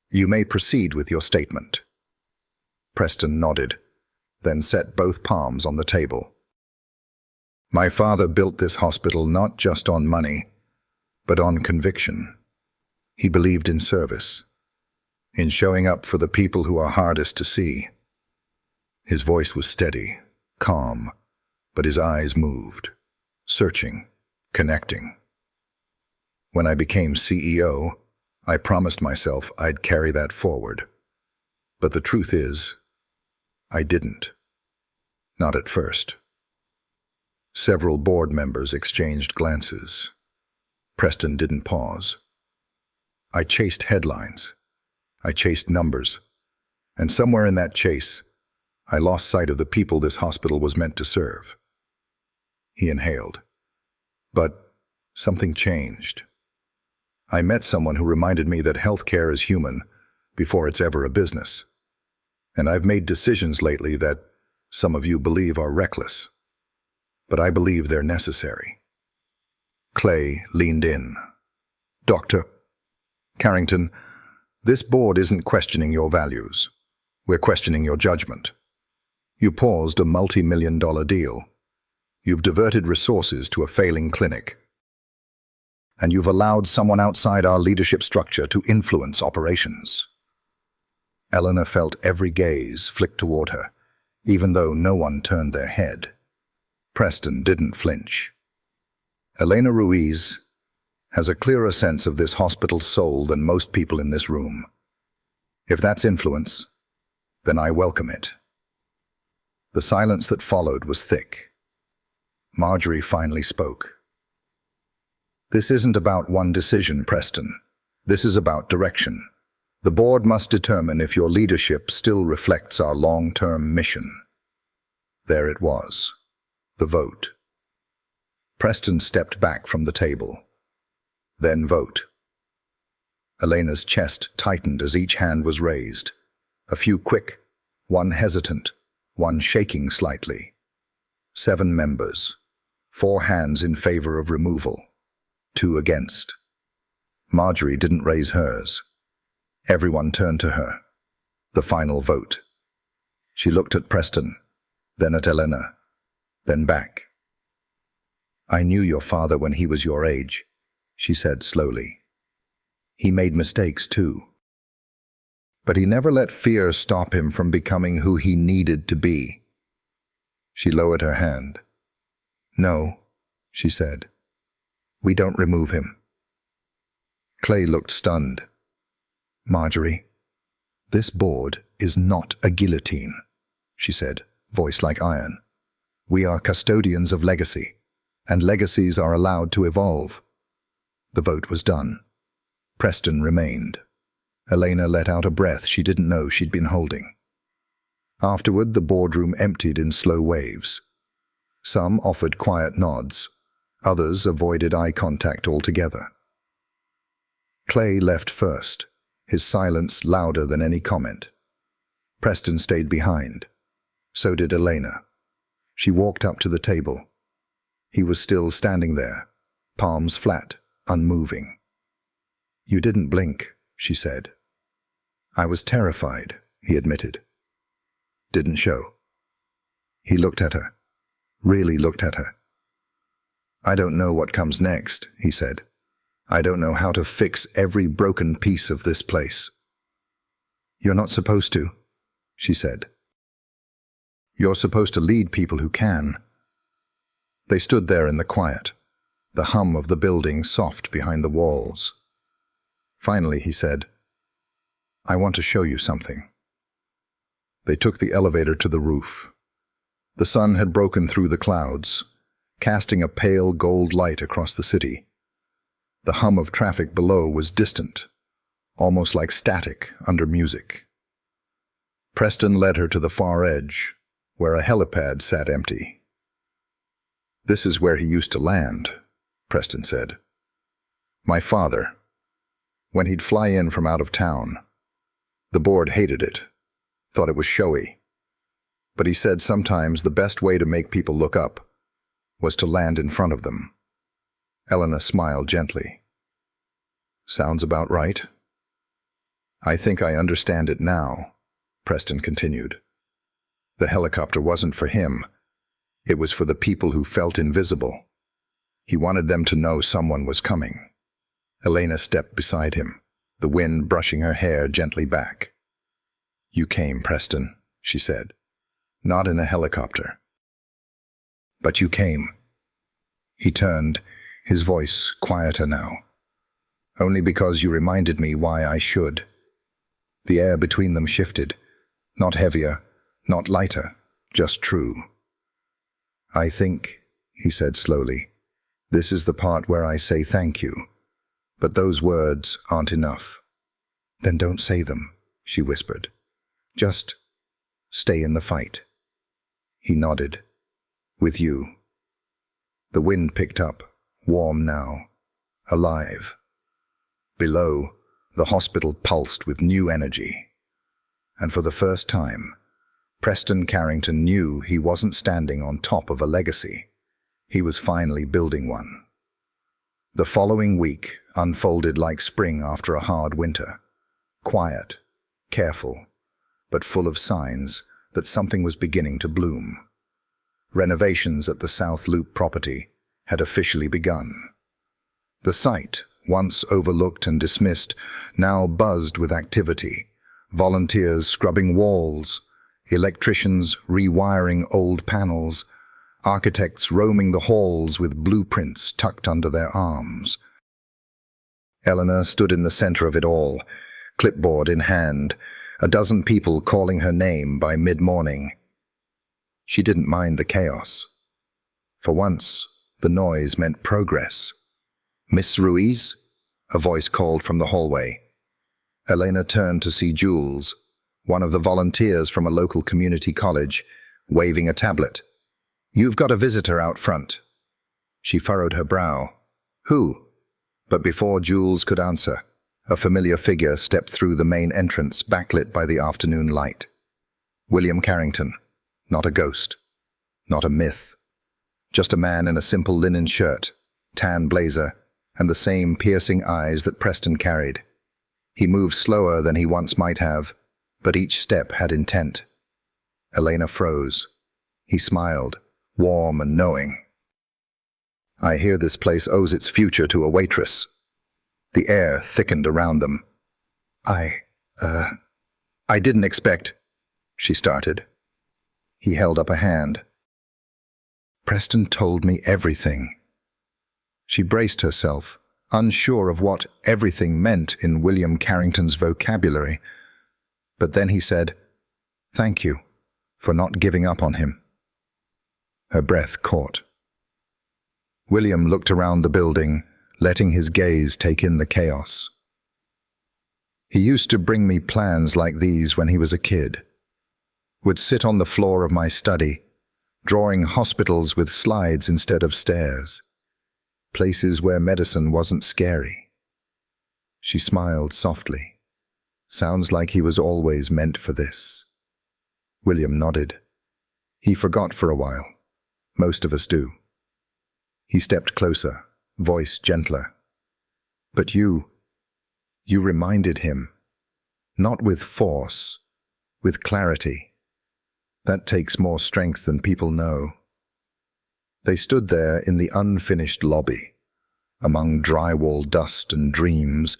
you may proceed with your statement." Preston nodded, then set both palms on the table. "My father built this hospital not just on money, but on conviction. He believed in service, in showing up for the people who are hardest to see." His voice was steady, calm, but his eyes moved, searching, connecting. "When I became CEO, I promised myself I'd carry that forward. But the truth is, I didn't. Not at first." Several board members exchanged glances. Preston didn't pause. "I chased headlines. I chased numbers. And somewhere in that chase, I lost sight of the people this hospital was meant to serve." He inhaled. "But something changed. I met someone who reminded me that healthcare is human before it's ever a business. And I've made decisions lately that some of you believe are reckless. But I believe they're necessary." Clay leaned in. "Dr. Carrington, this board isn't questioning your values. We're questioning your judgment. You paused a multi-million-dollar deal. You've diverted resources to a failing clinic. And you've allowed someone outside our leadership structure to influence operations." Eleanor felt every gaze flick toward her, even though no one turned their head. Preston didn't flinch. "Elena Ruiz has a clearer sense of this hospital's soul than most people in this room. If that's influence, then I welcome it." The silence that followed was thick. Marjorie finally spoke. "This isn't about one decision, Preston. This is about direction. The board must determine if your leadership still reflects our long-term mission." There it was, the vote. Preston stepped back from the table. "Then vote." Elena's chest tightened as each hand was raised. A few quick, one hesitant, one shaking slightly. 7 members, 4 hands in favor of removal, 2 against. Marjorie didn't raise hers. Everyone turned to her. The final vote. She looked at Preston, then at Elena, then back. "I knew your father when he was your age," she said slowly. "He made mistakes too. But he never let fear stop him from becoming who he needed to be." She lowered her hand. "No," she said. "We don't remove him." Clay looked stunned. "Marjorie, this board is not a guillotine," she said, voice like iron. "We are custodians of legacy, and legacies are allowed to evolve." The vote was done. Preston remained. Elena let out a breath she didn't know she'd been holding. Afterward, the boardroom emptied in slow waves. Some offered quiet nods, Others avoided eye contact altogether. Clay left first, his silence louder than any comment. Preston stayed behind. So did Elena. She walked up to the table. He was still standing there, palms flat, unmoving. "You didn't blink," she said. "I was terrified," he admitted. "Didn't show." He looked at her, really looked at her. "I don't know what comes next," he said. "I don't know how to fix every broken piece of this place." "You're not supposed to," she said. "You're supposed to lead people who can." They stood there in the quiet, the hum of the building soft behind the walls. Finally, he said, "I want to show you something." They took the elevator to the roof. The sun had broken through the clouds, casting a pale gold light across the city. The hum of traffic below was distant, almost like static under music. Preston led her to the far edge, where a helipad sat empty. "This is where he used to land," Preston said. "My father, when he'd fly in from out of town. The board hated it, thought it was showy. But he said sometimes the best way to make people look up was to land in front of them." Elena smiled gently. "Sounds about right." "I think I understand it now," Preston continued. "The helicopter wasn't for him. It was for the people who felt invisible. He wanted them to know someone was coming." Elena stepped beside him, the wind brushing her hair gently back. "You came, Preston," she said. "Not in a helicopter. But you came." He turned, his voice quieter now. "Only because you reminded me why I should." The air between them shifted, not heavier, not lighter, just true. "I think," he said slowly, "this is the part where I say thank you. But those words aren't enough." "Then don't say them," she whispered. "Just stay in the fight." He nodded. "With you." The wind picked up, warm now, alive. Below, the hospital pulsed with new energy. And for the first time, Preston Carrington knew he wasn't standing on top of a legacy. He was finally building one. The following week unfolded like spring after a hard winter. Quiet, careful, but full of signs that something was beginning to bloom. Renovations at the South Loop property had officially begun. The site, once overlooked and dismissed, now buzzed with activity. Volunteers scrubbing walls, electricians rewiring old panels, architects roaming the halls with blueprints tucked under their arms. Eleanor stood in the center of it all, clipboard in hand, a dozen people calling her name by mid-morning. She didn't mind the chaos. For once, the noise meant progress. "Miss Ruiz?" a voice called from the hallway. Elena turned to see Jules, one of the volunteers from a local community college, waving a tablet. "You've got a visitor out front." She furrowed her brow. "Who?" But before Jules could answer, a familiar figure stepped through the main entrance backlit by the afternoon light. William Carrington, not a ghost, not a myth. Just a man in a simple linen shirt, tan blazer, and the same piercing eyes that Preston carried. He moved slower than he once might have, but each step had intent. Elena froze. He smiled, warm and knowing. "I hear this place owes its future to a waitress." The air thickened around them. I didn't expect," she started. He held up a hand. "Preston told me everything." She braced herself, unsure of what everything meant in William Carrington's vocabulary. But then he said, "Thank you for not giving up on him." Her breath caught. William looked around the building, letting his gaze take in the chaos. "He used to bring me plans like these when he was a kid. Would sit on the floor of my study, drawing hospitals with slides instead of stairs. places where medicine wasn't scary. She smiled softly. Sounds like he was always meant for this. William nodded. He forgot for a while. Most of us do. He stepped closer, voice gentler. But you reminded him. Not with force, with clarity. That takes more strength than people know. They stood there in the unfinished lobby, among drywall dust and dreams,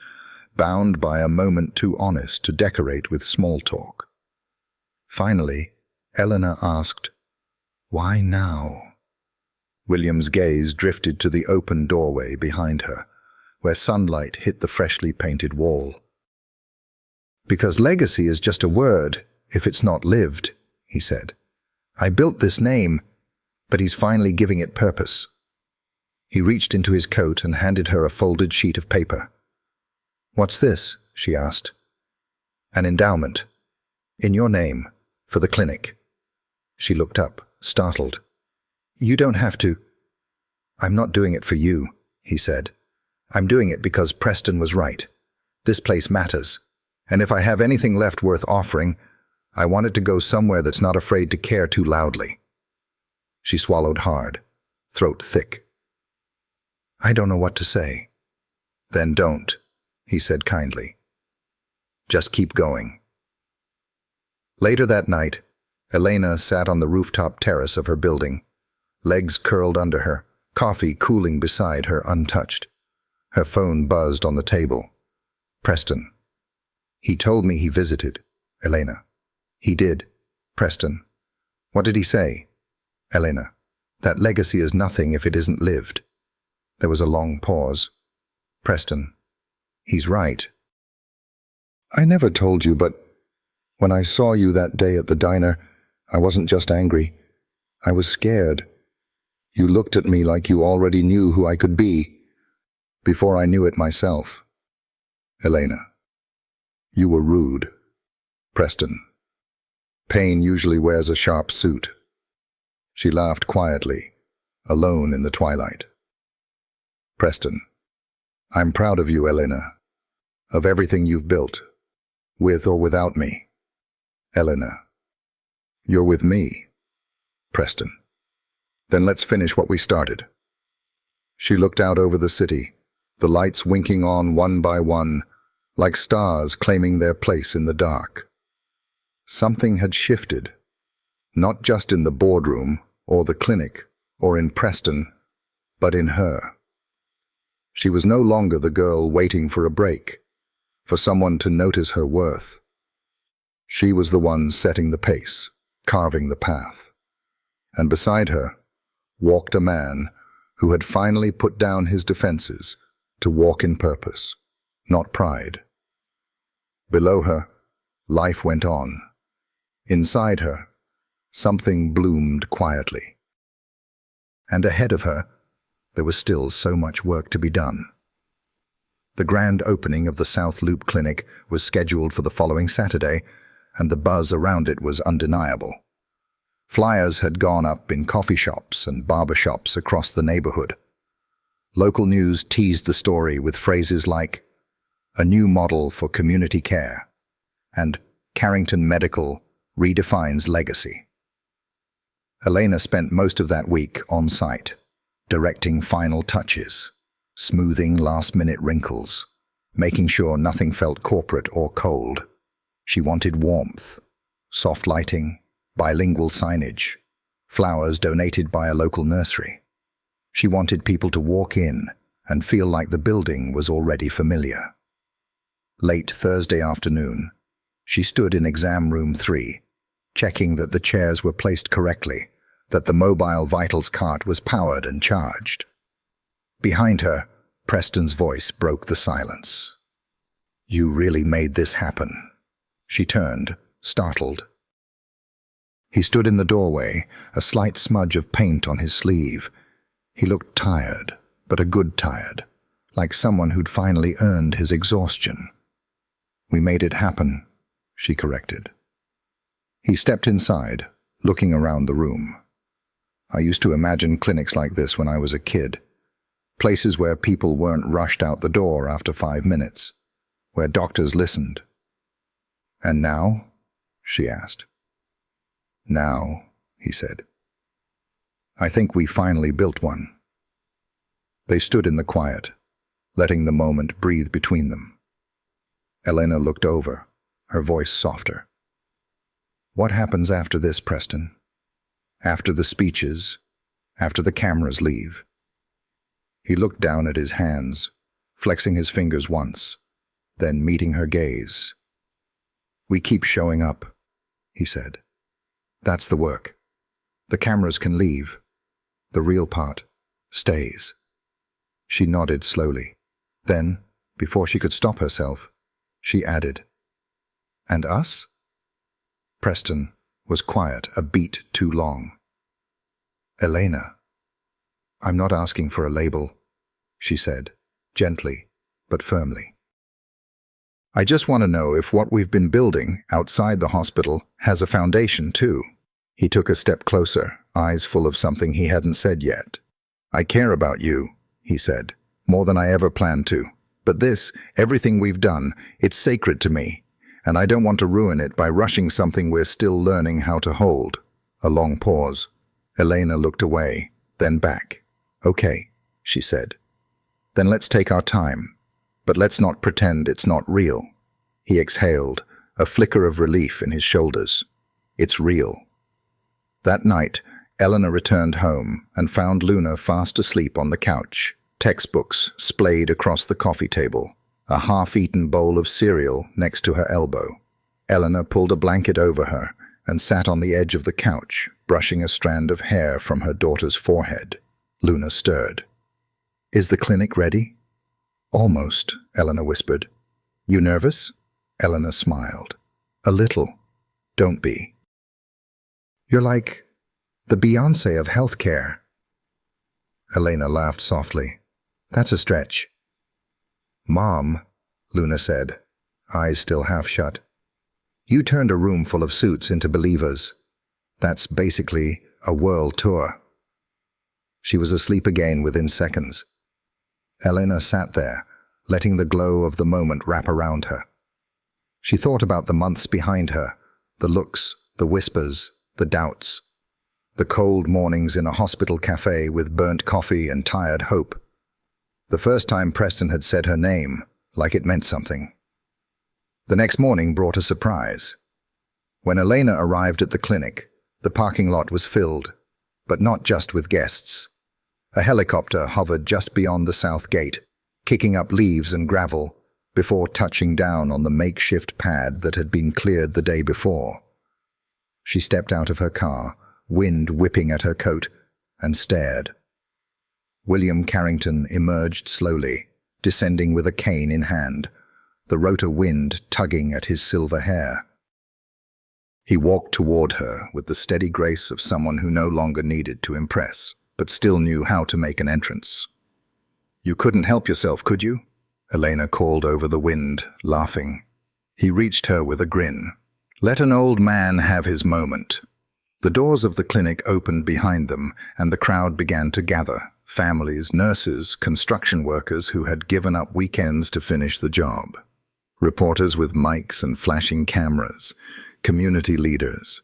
bound by a moment too honest to decorate with small talk. Finally, Eleanor asked, "Why now?" William's gaze drifted to the open doorway behind her, where sunlight hit the freshly painted wall. "Because legacy is just a word, if it's not lived," he said. "I built this name, but he's finally giving it purpose." He reached into his coat and handed her a folded sheet of paper. "What's this?" she asked. "An endowment. In your name, for the clinic." She looked up, startled. "You don't have to." "I'm not doing it for you," he said. "I'm doing it because Preston was right. This place matters. And if I have anything left worth offering, I want it to go somewhere that's not afraid to care too loudly." She swallowed hard, throat thick. "I don't know what to say." "Then don't," he said kindly. "Just keep going." Later that night, Elena sat on the rooftop terrace of her building, legs curled under her, coffee cooling beside her untouched. Her phone buzzed on the table. Preston. "He told me he visited." Elena. "He did." Preston. "What did he say?" Elena. "That legacy is nothing if it isn't lived." There was a long pause. Preston. "He's right." "I never told you, but when I saw you that day at the diner, I wasn't just angry. I was scared. You looked at me like you already knew who I could be, before I knew it myself." Elena. "You were rude." Preston. "Pain usually wears a sharp suit." She laughed quietly, alone in the twilight. Preston. "I'm proud of you, Elena. Of everything you've built, with or without me." Elena. "You're with me." Preston. "Then let's finish what we started." She looked out over the city, the lights winking on one by one, like stars claiming their place in the dark. Something had shifted, not just in the boardroom or the clinic or in Preston, but in her. She was no longer the girl waiting for a break, for someone to notice her worth. She was the one setting the pace, carving the path. And beside her walked a man who had finally put down his defenses to walk in purpose, not pride. Below her, life went on. Inside her, something bloomed quietly. And ahead of her, there was still so much work to be done. The grand opening of the South Loop Clinic was scheduled for the following Saturday, and the buzz around it was undeniable. Flyers had gone up in coffee shops and barber shops across the neighborhood. Local news teased the story with phrases like, "A new model for community care," and "Carrington Medical redefines legacy." Elena spent most of that week on site, directing final touches, smoothing last-minute wrinkles, making sure nothing felt corporate or cold. She wanted warmth, soft lighting, bilingual signage, flowers donated by a local nursery. She wanted people to walk in and feel like the building was already familiar. Late Thursday afternoon, she stood in exam room 3, checking that the chairs were placed correctly, that the mobile vitals cart was powered and charged. Behind her, Preston's voice broke the silence. "You really made this happen." She turned, startled. He stood in the doorway, a slight smudge of paint on his sleeve. He looked tired, but a good tired, like someone who'd finally earned his exhaustion. "We made it happen," she corrected. He stepped inside, looking around the room. "I used to imagine clinics like this when I was a kid. Places where people weren't rushed out the door after 5 minutes, where doctors listened. "And now?" she asked. "Now," he said. "I think we finally built one." They stood in the quiet, letting the moment breathe between them. Elena looked over, her voice softer. "What happens after this, Preston? After the speeches, after the cameras leave?" He looked down at his hands, flexing his fingers once, then meeting her gaze. "We keep showing up," he said. "That's the work. The cameras can leave. The real part stays." She nodded slowly. Then, before she could stop herself, she added, "And us?" Preston was quiet a beat too long. "Elena, I'm not asking for a label," she said, gently but firmly. "I just want to know if what we've been building outside the hospital has a foundation too." He took a step closer, eyes full of something he hadn't said yet. "I care about you," he said, "more than I ever planned to. But this, everything we've done, it's sacred to me, and I don't want to ruin it by rushing something we're still learning how to hold." A long pause. Elena looked away, then back. "Okay," she said. "Then let's take our time, but let's not pretend it's not real." He exhaled, a flicker of relief in his shoulders. "It's real." That night, Elena returned home and found Luna fast asleep on the couch, textbooks splayed across the coffee table, a half-eaten bowl of cereal next to her elbow. Elena pulled a blanket over her and sat on the edge of the couch, brushing a strand of hair from her daughter's forehead. Luna stirred. "Is the clinic ready?" "Almost," Elena whispered. "You nervous?" Elena smiled. "A little. Don't be." "You're like the Beyoncé of healthcare." Elena laughed softly. "That's a stretch." "Mom," Luna said, eyes still half shut, "you turned a room full of suits into believers. That's basically a world tour." She was asleep again within seconds. Elena sat there, letting the glow of the moment wrap around her. She thought about the months behind her, the looks, the whispers, the doubts, the cold mornings in a hospital cafe with burnt coffee and tired hope. The first time Preston had said her name, like it meant something. The next morning brought a surprise. When Elena arrived at the clinic, the parking lot was filled, but not just with guests. A helicopter hovered just beyond the south gate, kicking up leaves and gravel before touching down on the makeshift pad that had been cleared the day before. She stepped out of her car, wind whipping at her coat, and stared. William Carrington emerged slowly, descending with a cane in hand, the rotor wind tugging at his silver hair. He walked toward her with the steady grace of someone who no longer needed to impress, but still knew how to make an entrance. "You couldn't help yourself, could you?" Elena called over the wind, laughing. He reached her with a grin. "Let an old man have his moment." The doors of the clinic opened behind them, and the crowd began to gather. Families, nurses, construction workers who had given up weekends to finish the job. Reporters with mics and flashing cameras. Community leaders.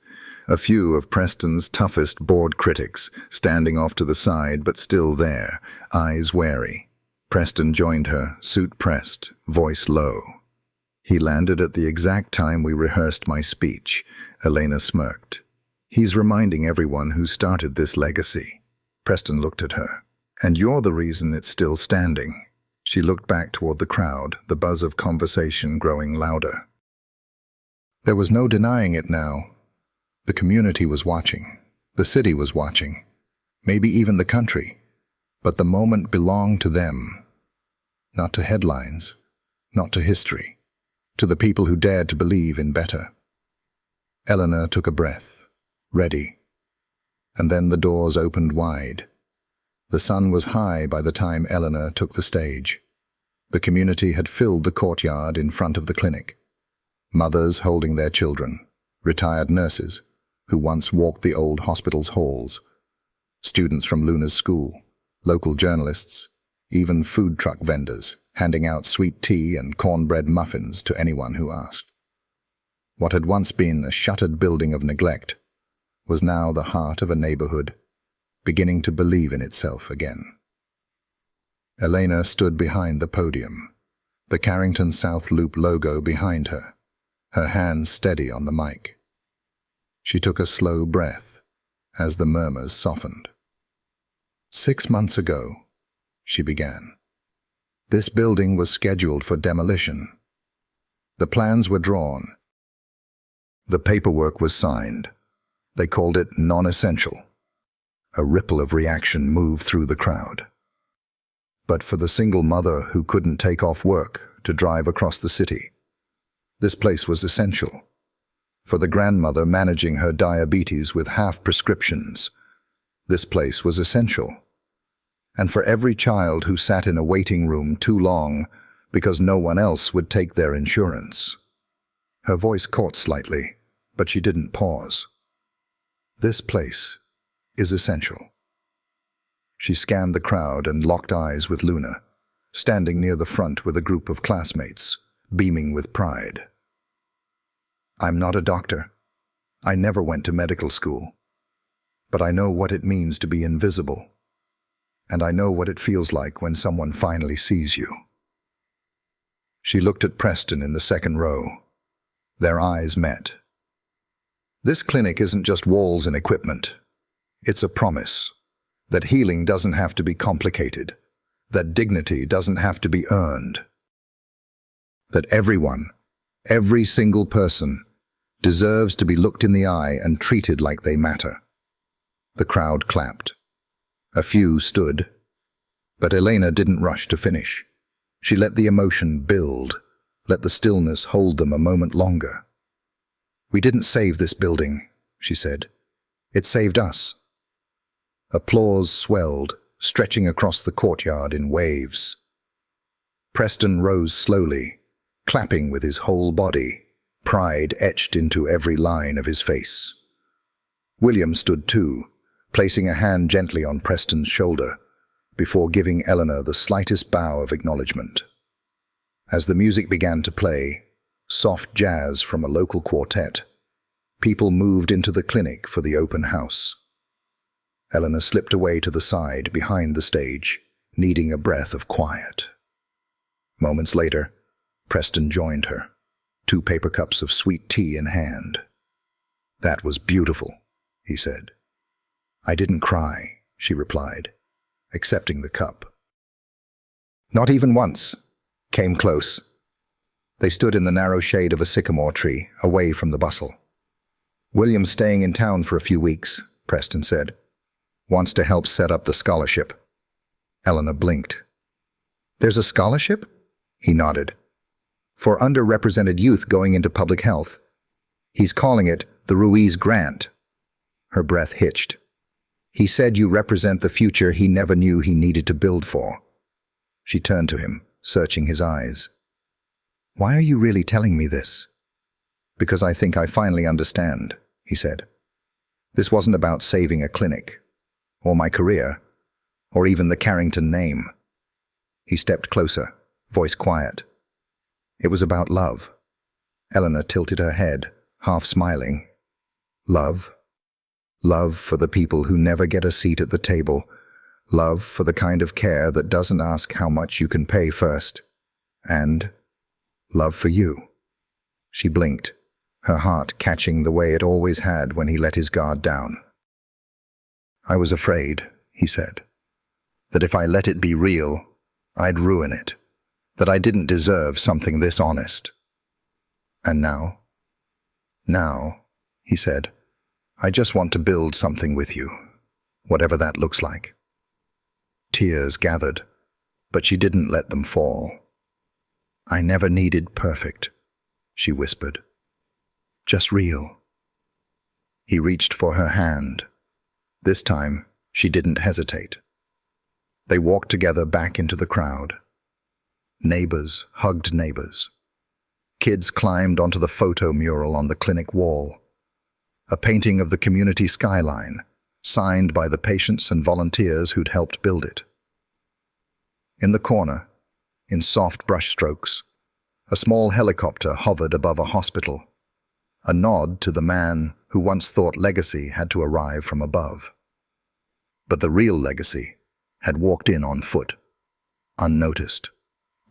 A few of Preston's toughest board critics, standing off to the side but still there, eyes wary. Preston joined her, suit pressed, voice low. "He landed at the exact time we rehearsed my speech," Elena smirked. "He's reminding everyone who started this legacy." Preston looked at her. "And you're the reason it's still standing." She looked back toward the crowd, the buzz of conversation growing louder. There was no denying it now. The community was watching. The city was watching. Maybe even the country. But the moment belonged to them. Not to headlines. Not to history. To the people who dared to believe in better. Eleanor took a breath. Ready. And then the doors opened wide. The sun was high by the time Eleanor took the stage. The community had filled the courtyard in front of the clinic. Mothers holding their children, retired nurses who once walked the old hospital's halls, students from Luna's school, local journalists, even food truck vendors, handing out sweet tea and cornbread muffins to anyone who asked. What had once been a shuttered building of neglect was now the heart of a neighborhood, beginning to believe in itself again. Elena stood behind the podium, the Carrington South Loop logo behind her, her hands steady on the mic. She took a slow breath as the murmurs softened. 6 months ago, she began. This building was scheduled for demolition. The plans were drawn. The paperwork was signed. They called it non-essential. A ripple of reaction moved through the crowd. But for the single mother who couldn't take off work to drive across the city, this place was essential. For the grandmother managing her diabetes with half prescriptions, this place was essential. And for every child who sat in a waiting room too long because no one else would take their insurance. Her voice caught slightly, but she didn't pause. This place is essential. She scanned the crowd and locked eyes with Luna, standing near the front with a group of classmates, beaming with pride. I'm not a doctor. I never went to medical school. But I know what it means to be invisible. And I know what it feels like when someone finally sees you. She looked at Preston in the second row. Their eyes met. This clinic isn't just walls and equipment. It's a promise that healing doesn't have to be complicated, that dignity doesn't have to be earned, that everyone, every single person, deserves to be looked in the eye and treated like they matter. The crowd clapped. A few stood, but Elena didn't rush to finish. She let the emotion build, let the stillness hold them a moment longer. We didn't save this building, she said. It saved us. Applause swelled, stretching across the courtyard in waves. Preston rose slowly, clapping with his whole body, pride etched into every line of his face. William stood too, placing a hand gently on Preston's shoulder, before giving Eleanor the slightest bow of acknowledgement. As the music began to play, soft jazz from a local quartet, people moved into the clinic for the open house. Eleanor slipped away to the side behind the stage, needing a breath of quiet. Moments later, Preston joined her, 2 paper cups of sweet tea in hand. That was beautiful, he said. I didn't cry, she replied, accepting the cup. Not even once. Came close. They stood in the narrow shade of a sycamore tree, away from the bustle. William's staying in town for a few weeks, Preston said. Wants to help set up the scholarship. Eleanor blinked. There's a scholarship? He nodded. For underrepresented youth going into public health. He's calling it the Ruiz Grant. Her breath hitched. He said you represent the future he never knew he needed to build for. She turned to him, searching his eyes. Why are you really telling me this? Because I think I finally understand, he said. This wasn't about saving a clinic, or my career, or even the Carrington name. He stepped closer, voice quiet. It was about love. Eleanor tilted her head, half smiling. Love? Love for the people who never get a seat at the table. Love for the kind of care that doesn't ask how much you can pay first. And love for you. She blinked, her heart catching the way it always had when he let his guard down. I was afraid, he said, that if I let it be real, I'd ruin it, that I didn't deserve something this honest. And now, he said, I just want to build something with you, whatever that looks like. Tears gathered, but she didn't let them fall. I never needed perfect, she whispered. Just real. He reached for her hand. This time, she didn't hesitate. They walked together back into the crowd. Neighbors hugged neighbors. Kids climbed onto the photo mural on the clinic wall, a painting of the community skyline, signed by the patients and volunteers who'd helped build it. In the corner, in soft brushstrokes, a small helicopter hovered above a hospital, a nod to the man who once thought legacy had to arrive from above. But the real legacy had walked in on foot, unnoticed,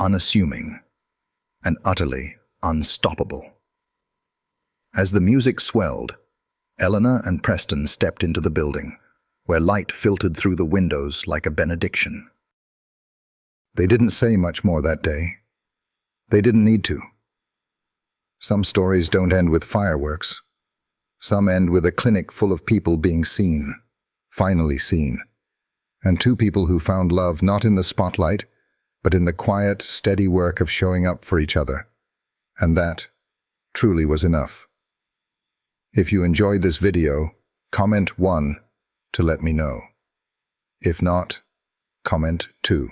unassuming, and utterly unstoppable. As the music swelled, Eleanor and Preston stepped into the building, where light filtered through the windows like a benediction. They didn't say much more that day. They didn't need to. Some stories don't end with fireworks. Some end with a clinic full of people being seen, finally seen, and two people who found love not in the spotlight, but in the quiet, steady work of showing up for each other. And that truly was enough. If you enjoyed this video, comment 1 to let me know. If not, comment 2.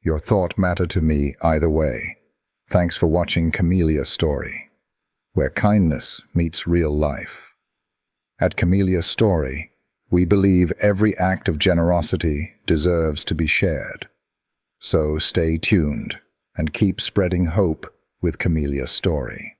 Your thought mattered to me either way. Thanks for watching Camillia Story, where kindness meets real life. At Camillia Story, we believe every act of generosity deserves to be shared. So stay tuned and keep spreading hope with Camillia Story.